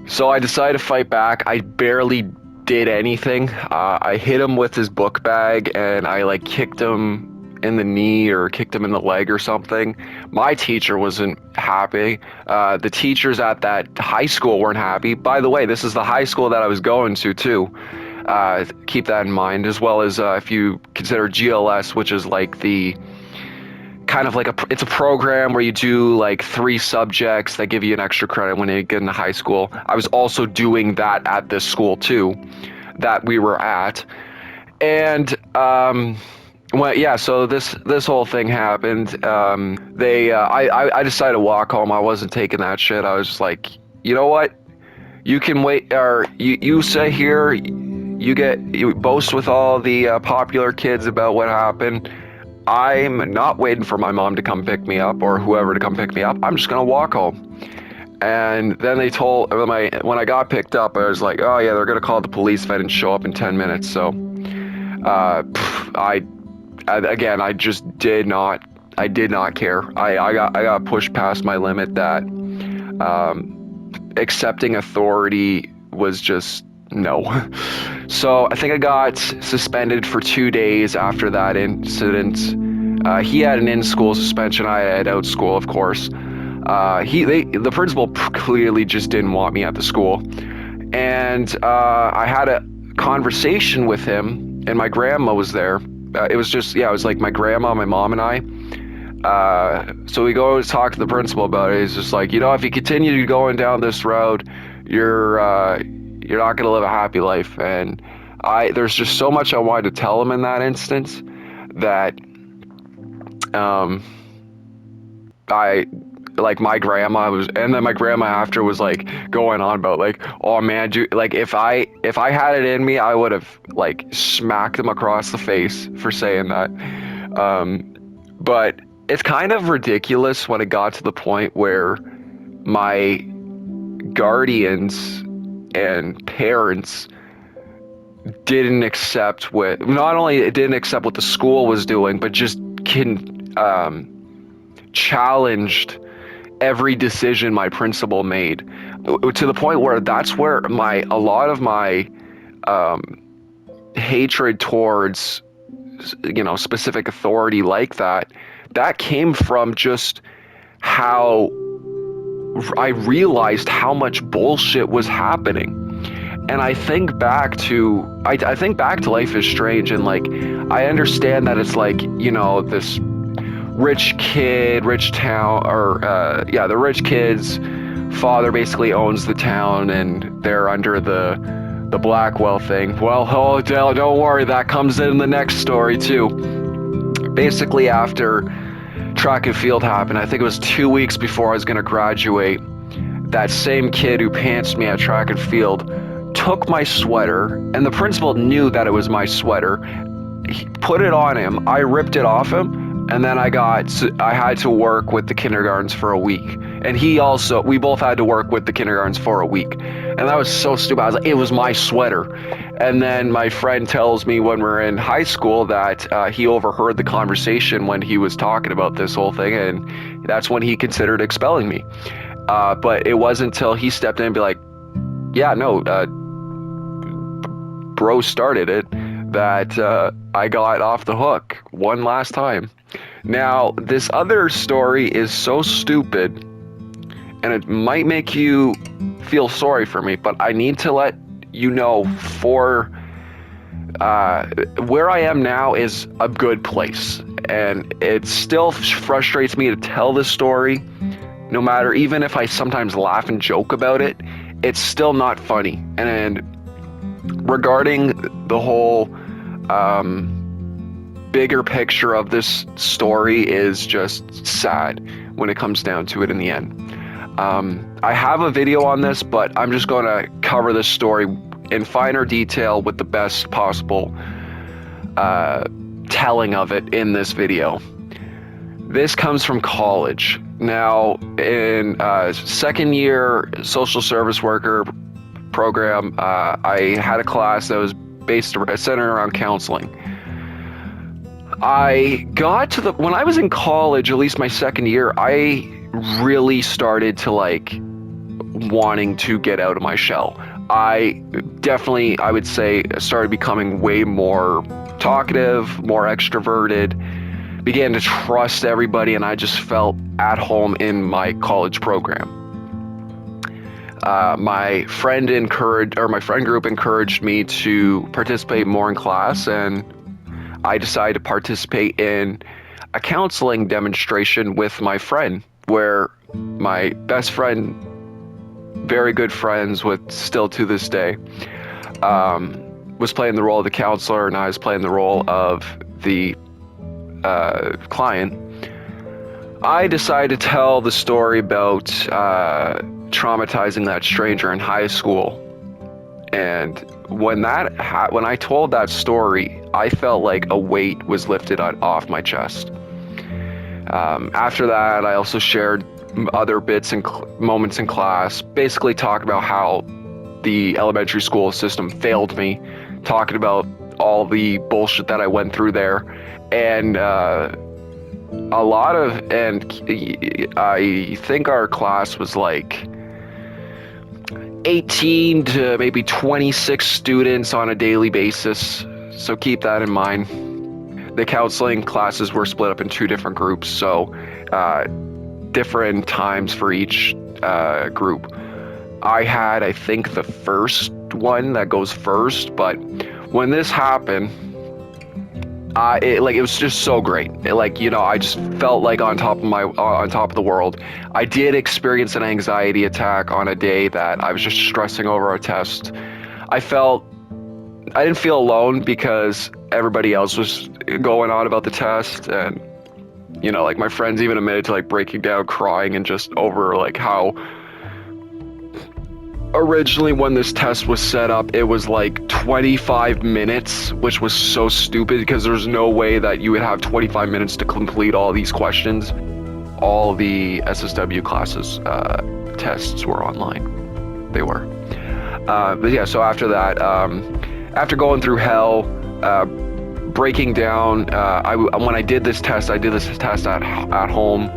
Speaker 1: So I decided to fight back. I barely did anything. I hit him with his book bag, and I like kicked him in the knee or kicked him in the leg or something. My teacher wasn't happy. The teachers at that high school weren't happy. By the way, this is the high school that I was going to too. Keep that in mind, as well as if you consider GLS, which is like the kind of like it's a program where you do like 3 subjects that give you an extra credit when you get into high school. I was also doing that at this school too, that we were at. And well, yeah, so this whole thing happened. I decided to walk home. I wasn't taking that shit. I was just like, you know what? You can wait, or you sit here, you boast with all the popular kids about what happened. I'm not waiting for my mom to come pick me up or whoever to come pick me up. I'm just gonna walk home. And then they told when I got picked up, I was like, oh yeah, they're gonna call the police if I didn't show up in 10 minutes. So again, I just did not. I did not care. I got pushed past my limit. That accepting authority was just no. So I think I got suspended for 2 days after that incident. He had an in-school suspension. I had out school, of course. The principal clearly just didn't want me at the school, and I had a conversation with him, and my grandma was there. It was like my grandma, my mom, and I. So we go to talk to the principal about it. He's just like, if you continue going down this road, you're not gonna live a happy life. And there's just so much I wanted to tell him in that instance that my grandma was, and then my grandma after was like going on about like, oh man, like if I had it in me, I would have like smacked him across the face for saying that. But it's kind of ridiculous when it got to the point where my guardians and parents didn't accept not only it didn't accept what the school was doing, but just challenged every decision my principal made, to the point where that's where a lot of my hatred towards specific authority like that came from just how I realized how much bullshit was happening. And I think back to Life is Strange, and like I understand that it's like, this rich town, or the rich kid's father basically owns the town and they're under the Blackwell thing. Well, don't worry, that comes in the next story too. Basically, after track and field happened, I think it was 2 weeks before I was going to graduate, that same kid who pantsed me at track and field took my sweater, and the principal knew that it was my sweater. He put it on him. I ripped it off him, and then I had to work with the kindergartens for a week. And we both had to work with the kindergartens for a week. And that was so stupid. I was like, it was my sweater. And then my friend tells me when we're in high school that he overheard the conversation when he was talking about this whole thing, and that's when he considered expelling me. But it wasn't until he stepped in and be like, yeah, no, bro started it, that I got off the hook one last time. Now, this other story is so stupid, and it might make you feel sorry for me, but I need to let you know where I am now is a good place. And it still frustrates me to tell this story, no matter, even if I sometimes laugh and joke about it, it's still not funny. And regarding the whole bigger picture of this story is just sad when it comes down to it in the end. I have a video on this, but I'm just going to cover this story in finer detail with the best possible telling of it in this video. This comes from college. Now, in second year social service worker program, I had a class that was centered around counseling. When I was in college, at least my second year, I really started to like wanting to get out of my shell. I would say, started becoming way more talkative, more extroverted, began to trust everybody, and I just felt at home in my college program. My friend group encouraged me to participate more in class, and I decided to participate in a counseling demonstration with my friend, where my best friend, very good friends with still to this day, was playing the role of the counselor, and I was playing the role of the client. I decided to tell the story about traumatizing that stranger in high school, And when when I told that story, I felt like a weight was lifted off my chest. After that, I also shared other bits and moments in class, basically talking about how the elementary school system failed me, talking about all the bullshit that I went through there, and I think our class was like 18 to maybe 26 students on a daily basis, so keep that in mind. The counseling classes were split up in 2 different groups, so different times for each group. I had, I think, the first one that goes first, but when this happened, it was just so great. I just felt like on top of the world. I did experience an anxiety attack on a day that I was just stressing over a test. I didn't feel alone because everybody else was going on about the test, and my friends even admitted to breaking down, crying, and just over how originally when this test was set up, it was 25 minutes, which was so stupid because there's no way that you would have 25 minutes to complete all these questions. All the SSW classes tests were online. They were. But yeah, so after that, after going through hell, breaking down, when I did this test at home,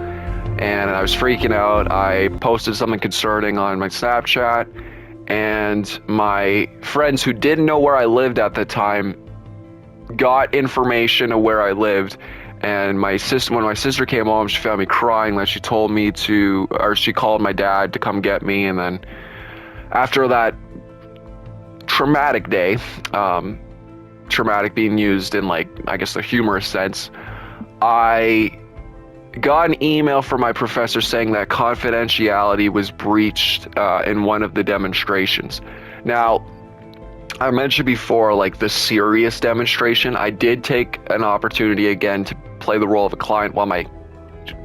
Speaker 1: and I was freaking out. I posted something concerning on my Snapchat, and my friends who didn't know where I lived at the time got information of where I lived. And when my sister came home, she found me crying. That she called my dad to come get me. And then after that traumatic day, traumatic being used in I guess the humorous sense, I got an email from my professor saying that confidentiality was breached in one of the demonstrations. Now, I mentioned before, the serious demonstration, I did take an opportunity again to play the role of a client while my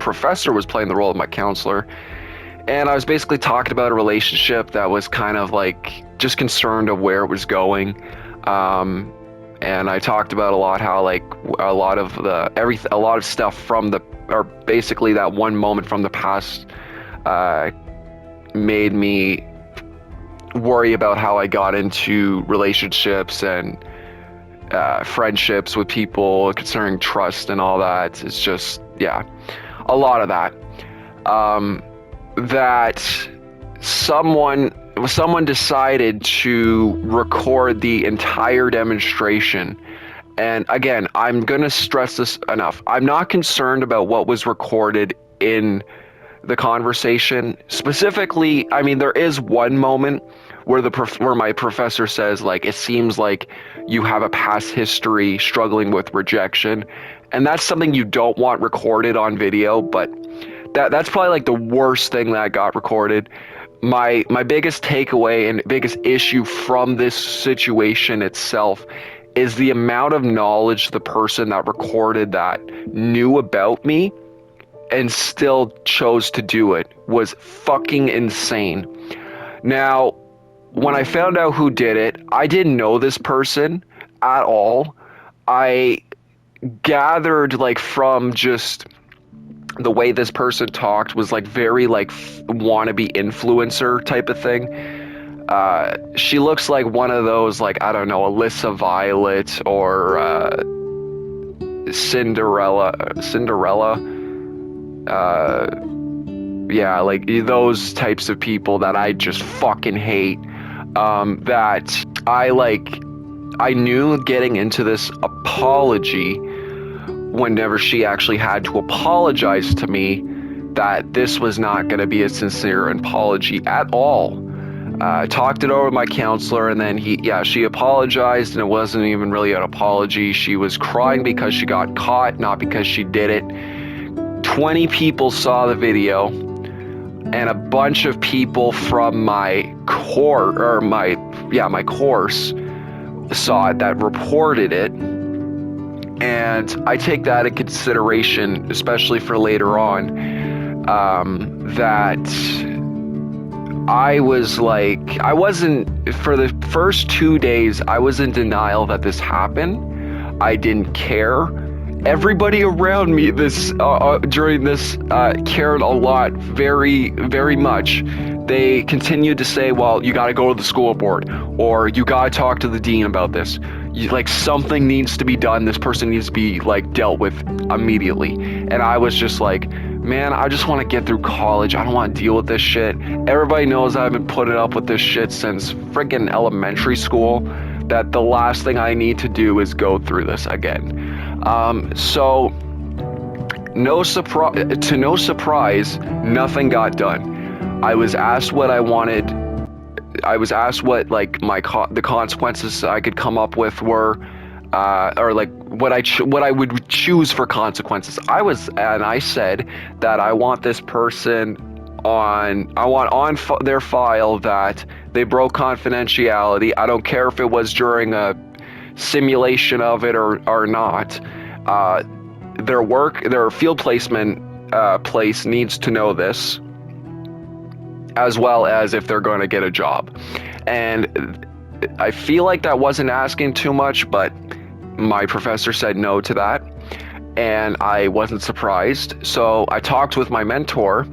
Speaker 1: professor was playing the role of my counselor. And I was basically talking about a relationship that was kind of just concerned of where it was going. And I talked about a lot how a lot of stuff from basically that one moment from the past made me worry about how I got into relationships and friendships with people concerning trust and all that. It's just, yeah, a lot of that. That someone decided to record the entire demonstration. And again, I'm going to stress this enough. I'm not concerned about what was recorded in the conversation. Specifically, I mean, there is one moment where my professor says, it seems like you have a past history struggling with rejection. And that's something you don't want recorded on video, but that's probably the worst thing that got recorded. My biggest takeaway and biggest issue from this situation itself is the amount of knowledge the person that recorded that knew about me and still chose to do it was fucking insane. Now, when I found out who did it, I didn't know this person at all. I gathered from just the way this person talked was very wannabe influencer type of thing. She looks like one of those I don't know, Alyssa Violet or Cinderella. Yeah, those types of people that I just fucking hate. That I knew getting into this apology, whenever she actually had to apologize to me, that this was not going to be a sincere apology at all. Talked it over with my counselor, and then she apologized, and it wasn't even really an apology. She was crying because she got caught, not because she did it. 20 people saw the video, and a bunch of people from my course saw it, that reported it. And I take that in consideration, especially for later on, that I was like, I wasn't, for the first 2 days, I was in denial that this happened. I didn't care. Everybody around me during this cared a lot, very, very much. They continued to say, well, you got to go to the school board, or you got to talk to the dean about this. Like, something needs to be done. This person needs to be, like, dealt with immediately. And I was just like, man, I just want to get through college. I don't want to deal with this shit. Everybody knows I've been putting up with this shit since friggin' elementary school, that the last thing I need to do is go through this again. So no surprise, nothing got done. I was asked what I wanted. I was asked what, like, the consequences I could come up with were, or like what I would choose for consequences. I said that I want this person on their file that they broke confidentiality. I don't care if it was during a simulation of it or not. Their field placement place needs to know this, as well as if they're going to get a job. And I feel like that wasn't asking too much, but my professor said no to that, and I wasn't surprised. So I talked with my mentor,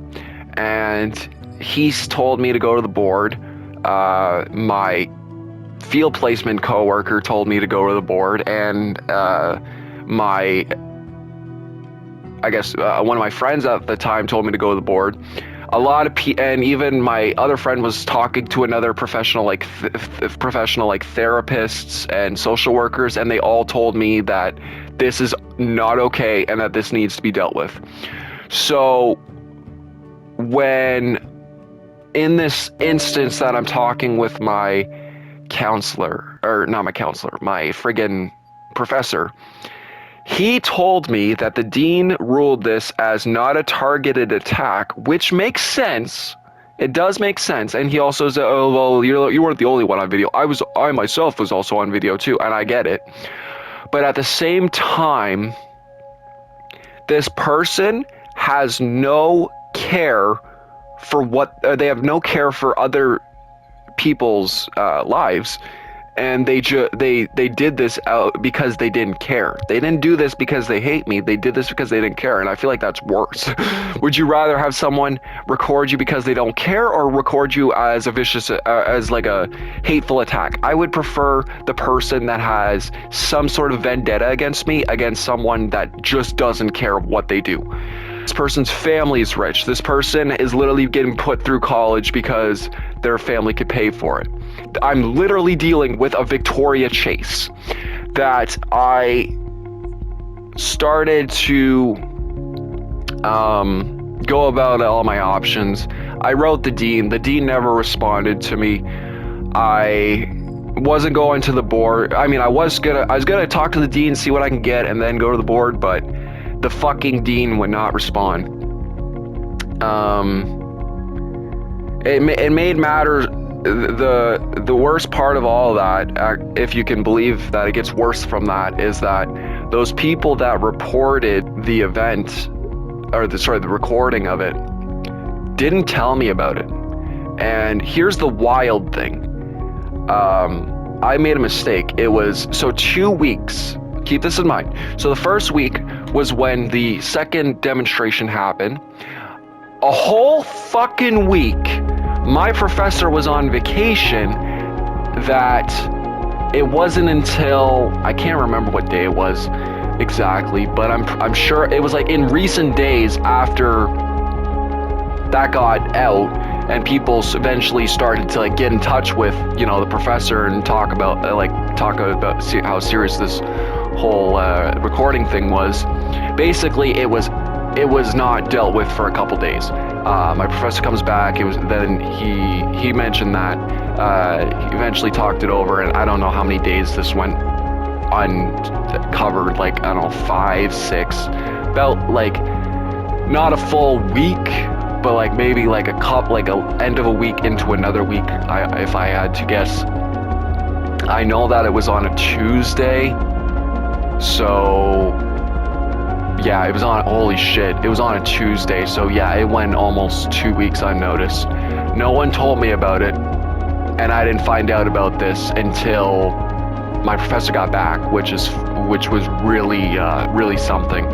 Speaker 1: and he's told me to go to the board. My field placement coworker told me to go to the board, and one of my friends at the time told me to go to the board. And even my other friend was talking to another professional, like therapists and social workers, and they all told me that this is not okay and that this needs to be dealt with. So when, in this instance that I'm talking with my counselor, or not my counselor, my friggin' professor, he told me that the dean ruled this as not a targeted attack, which makes sense. It does make sense. And he also said, oh, well, you weren't the only one on video. I myself was also on video too, and I get it. But at the same time, this person has no care for they have no care for other people's lives. And they did this out because they didn't care. They didn't do this because they hate me. They did this because they didn't care, and I feel like that's worse. Would you rather have someone record you because they don't care, or record you as a vicious, as like a hateful attack? I would prefer the person that has some sort of vendetta against me, against someone that just doesn't care what they do. This person's family is rich. This person is literally getting put through college because their family could pay for it. I'm literally dealing with a Victoria Chase that I started to go about all my options. I wrote the dean. The dean never responded to me. I wasn't going to the board. I mean, I was gonna talk to the dean, see what I can get, and then go to the board, but the fucking dean would not respond. It made matters. The worst part of all of that, if you can believe that it gets worse from that, is that those people that reported the event, or the recording of it, didn't tell me about it. And here's the wild thing. I made a mistake. It was, 2 weeks. Keep this in mind. So the first week was when the second demonstration happened. A whole fucking week, my professor was on vacation. That it wasn't until, I can't remember what day it was exactly, but I'm sure it was like in recent days after that got out, and people eventually started to like get in touch with, the professor and talk about how serious this whole recording thing was. Basically, it was not dealt with for a couple days. My professor comes back. Then he mentioned that he eventually talked it over, and I don't know how many days this went uncovered. Like, I don't know, 5, 6, about like not a full week, but like maybe like a end of a week into another week. If I had to guess, I know that it was on a Tuesday, so Yeah, it was on, holy shit, it was on a Tuesday, so yeah, it went almost 2 weeks unnoticed. No one told me about it, and I didn't find out about this until my professor got back, which was really really something.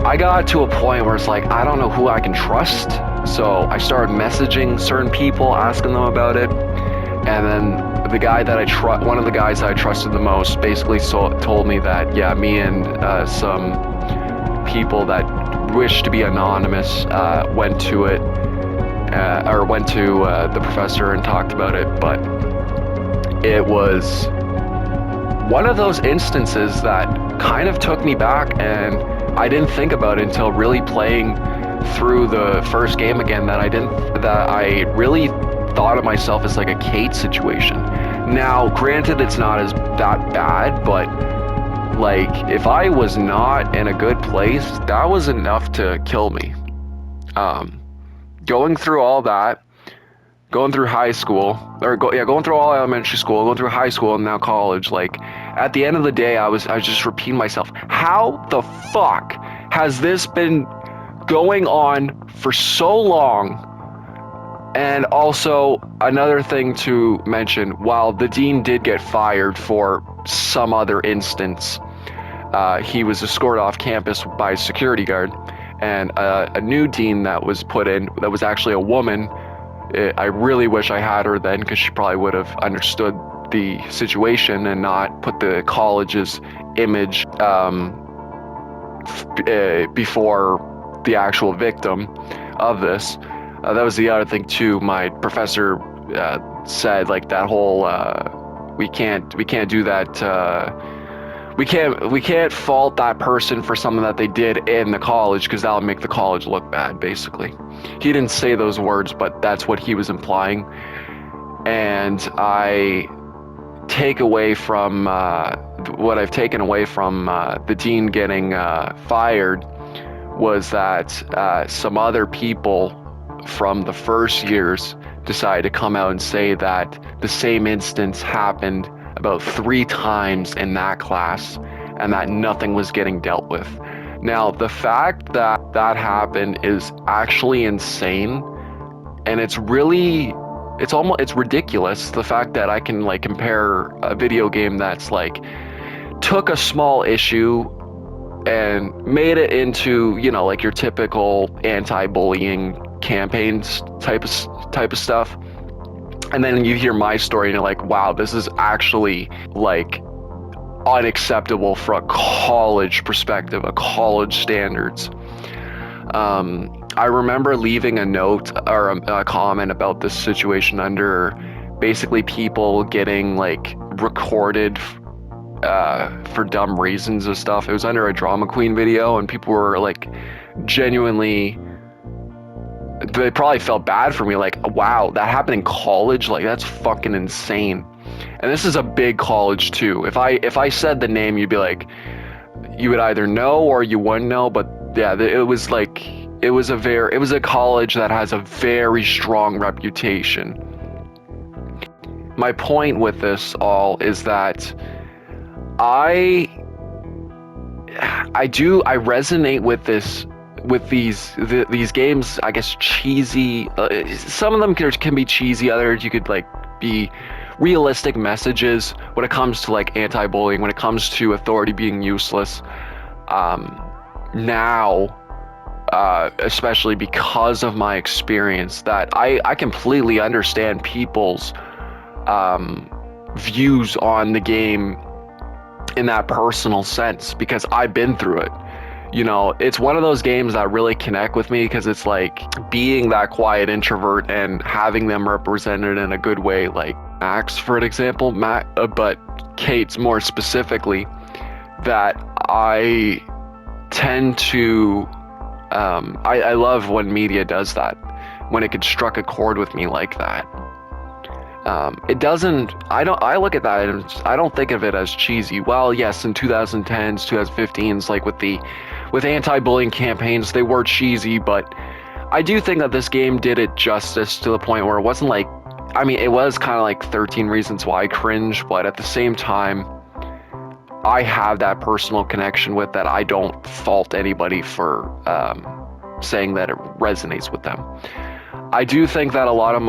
Speaker 1: I got to a point where it's like, I don't know who I can trust, so I started messaging certain people, asking them about it, and then the guy that one of the guys that I trusted the most, basically told me that, yeah, me and some people that wish to be anonymous went to it, or went to the professor and talked about it, but it was one of those instances that kind of took me back, and I didn't think about it until really playing through the first game again, that I really thought of myself as like a Kate situation. Now, granted, it's not as that bad, but like, if I was not in a good place, that was enough to kill me. Going through all that, going through high school, going through all elementary school, going through high school, and now college, like, at the end of the day, I was just repeating myself, how the fuck has this been going on for so long? And also, another thing to mention, while the dean did get fired for some other instance, he was escorted off campus by a security guard, and a new dean that was put in, that was actually a woman. I really wish I had her then, because she probably would have understood the situation and not put the college's image before the actual victim of this. That was the other thing too. My professor said, like, that whole we can't do that. We can't fault that person for something that they did in the college, because that'll make the college look bad, basically. He didn't say those words, but that's what he was implying. And I take away from what I've taken away from the dean getting fired was that some other people from the first years decided to come out and say that the same instance happened about 3 times in that class, and that nothing was getting dealt with. Now, the fact that that happened is actually insane, and it's ridiculous, the fact that I can, like, compare a video game that's like took a small issue and made it into, you know, like your typical anti-bullying campaigns type of stuff, and then you hear my story and you're like, wow, this is actually like unacceptable for a college perspective, a college standards. I remember leaving a note or a comment about this situation under basically people getting, like, recorded for dumb reasons and stuff. It was under a drama queen video, and people were like genuinely, they probably felt bad for me, like, wow, that happened in college, like, that's fucking insane. And this is a big college too. If I said the name, you'd be like, you would either know or you wouldn't know. But yeah, it was a college that has a very strong reputation. My point with this all is that I resonate with these games, I guess, cheesy. Some of them can be cheesy, others you could, like, be realistic messages when it comes to, like, anti-bullying, when it comes to authority being useless. Now, especially because of my experience, that I completely understand people's views on the game in that personal sense, because I've been through it. You know, it's one of those games that really connect with me, because it's like being that quiet introvert and having them represented in a good way, like Max, for an example, but Kate's more specifically, that I tend to, I love when media does that, when it could struck a chord with me like that. It doesn't, I look at that and I don't think of it as cheesy. Well, yes, in 2010s, 2015s, like with anti-bullying campaigns, they were cheesy, but I do think that this game did it justice to the point where it wasn't like, I mean, it was kind of like 13 Reasons Why cringe, but at the same time, I have that personal connection with, that I don't fault anybody for saying that it resonates with them. I do think that a lot of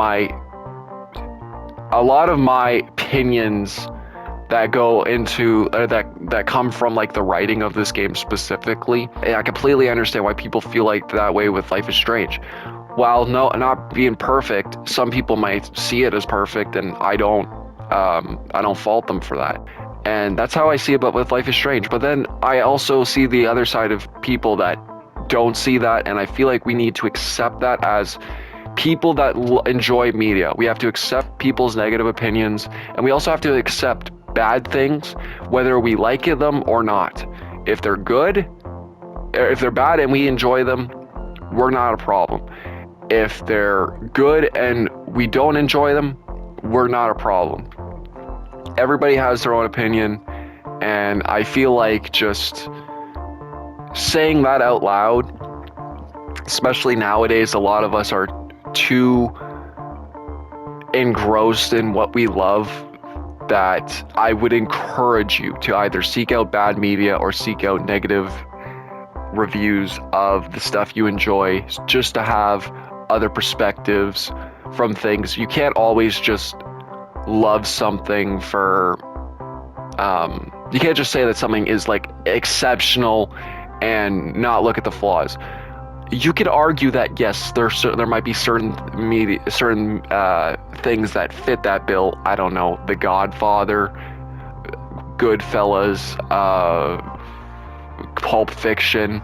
Speaker 1: my opinions that go into that come from like the writing of this game specifically, and I completely understand why people feel like that way with Life is Strange. While not being perfect, some people might see it as perfect, and I don't fault them for that. And that's how I see it with Life is Strange. But then I also see the other side of people that don't see that, and I feel like we need to accept that as people that enjoy media. We have to accept people's negative opinions, and we also have to accept bad things, whether we like them or not. If they're good, if they're bad and we enjoy them, we're not a problem. If they're good and we don't enjoy them, we're not a problem. Everybody has their own opinion, and I feel like just saying that out loud, especially nowadays, a lot of us are too engrossed in what we love, that I would encourage you to either seek out bad media or seek out negative reviews of the stuff you enjoy, just to have other perspectives from things. You can't always just love something for you can't just say that something is like exceptional and not look at the flaws. You could argue that yes, there might be certain things that fit that bill. I don't know, The Godfather, Goodfellas, Pulp Fiction,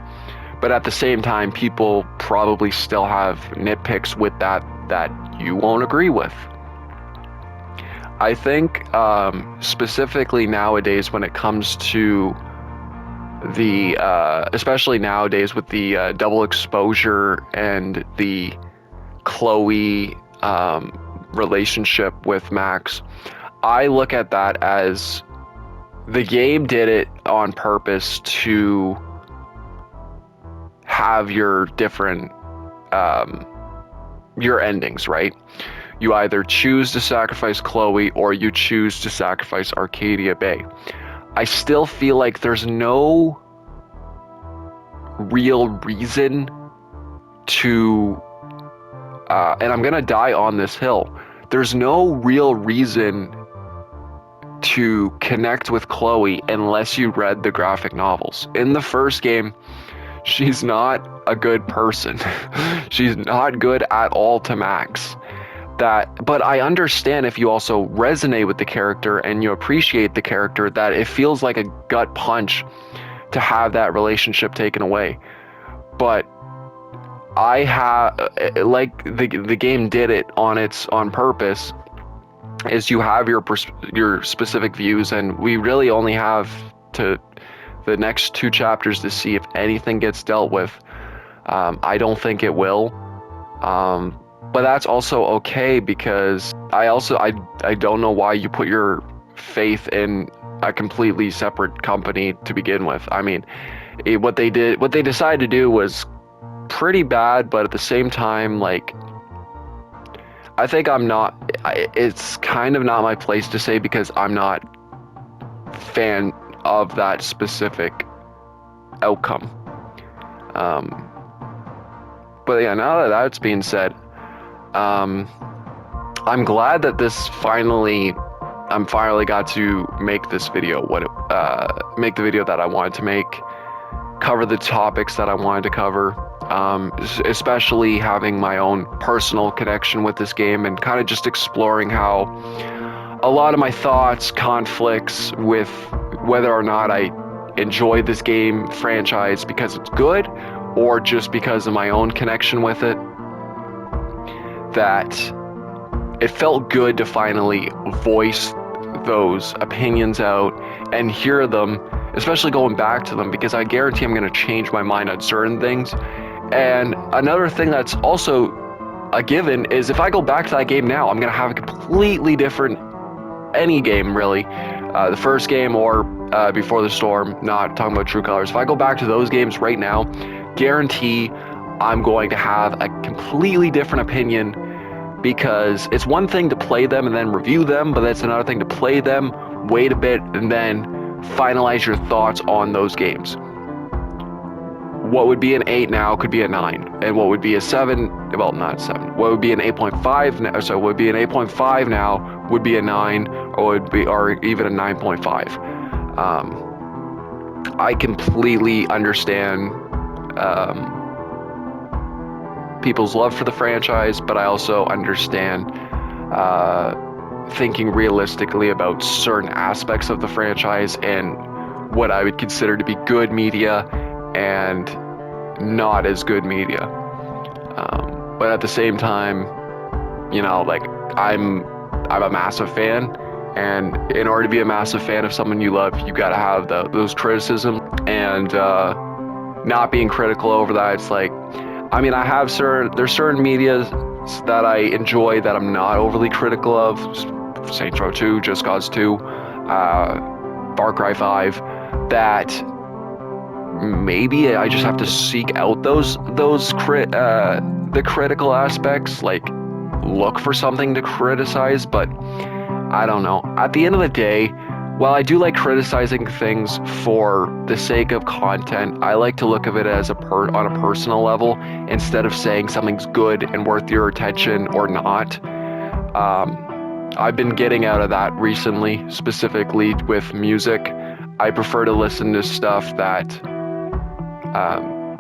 Speaker 1: but at the same time, people probably still have nitpicks with that you won't agree with. I think specifically nowadays, when it comes to the especially nowadays with the double exposure and the Chloe relationship with Max, I look at that as the game did it on purpose to have your different your endings, right? You either choose to sacrifice Chloe or you choose to sacrifice Arcadia Bay. I still feel like there's no real reason to, and I'm gonna die on this hill, there's no real reason to connect with Chloe unless you read the graphic novels. In the first game, she's not a good person. She's not good at all to Max. But I understand if you also resonate with the character and you appreciate the character, that it feels like a gut punch to have that relationship taken away. But I have, like the game did it on purpose, is you have your specific views, and we really only have to the next 2 chapters to see if anything gets dealt with. I don't think it will. But that's also okay, because I don't know why you put your faith in a completely separate company to begin with. I mean, what they decided to do was pretty bad, but at the same time, like, I think it's kind of not my place to say, because I'm not a fan of that specific outcome. But yeah, now that that's being said, I'm glad that I'm finally got to make this video, make the video that I wanted to make, cover the topics that I wanted to cover, especially having my own personal connection with this game, and kind of just exploring how a lot of my thoughts conflicts with whether or not I enjoy this game franchise because it's good, or just because of my own connection with it. That it felt good to finally voice those opinions out and hear them, especially going back to them, because I guarantee I'm going to change my mind on certain things. And another thing that's also a given is if I go back to that game now, I'm going to have a completely different, any game really, the first game or Before the Storm, not talking about True Colors. If I go back to those games right now, guarantee I'm going to have a completely different opinion, because it's one thing to play them and then review them, but that's another thing to play them, wait a bit, and then finalize your thoughts on those games. What would be an 8 now could be a 9, and what would be a 7, well, not a 7, what would be an 8.5 now, so what would be an 8.5 now would be a 9, or even a 9.5. I completely understand people's love for the franchise, but I also understand thinking realistically about certain aspects of the franchise and what I would consider to be good media and not as good media. But at the same time, you know, like I'm a massive fan, and in order to be a massive fan of someone you love, you gotta have those criticisms, and not being critical over that. It's like, I mean, there's certain media that I enjoy that I'm not overly critical of. Saints Row 2, Just Cause 2, Far Cry 5, that maybe I just have to seek out the critical aspects, like look for something to criticize. But I don't know. At the end of the day, while I do like criticizing things for the sake of content, I like to look at it as on a personal level instead of saying something's good and worth your attention or not. I've been getting out of that recently, specifically with music. I prefer to listen to stuff that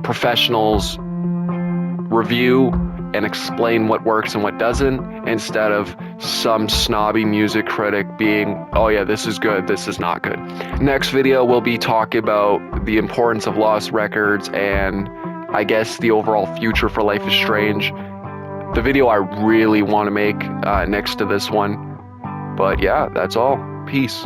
Speaker 1: professionals review and explain what works and what doesn't, instead of some snobby music critic being, oh yeah, this is good, this is not good. Next video, we'll be talking about the importance of lost records and I guess the overall future for Life is Strange. The video I really want to make next to this one. But yeah, that's all. Peace.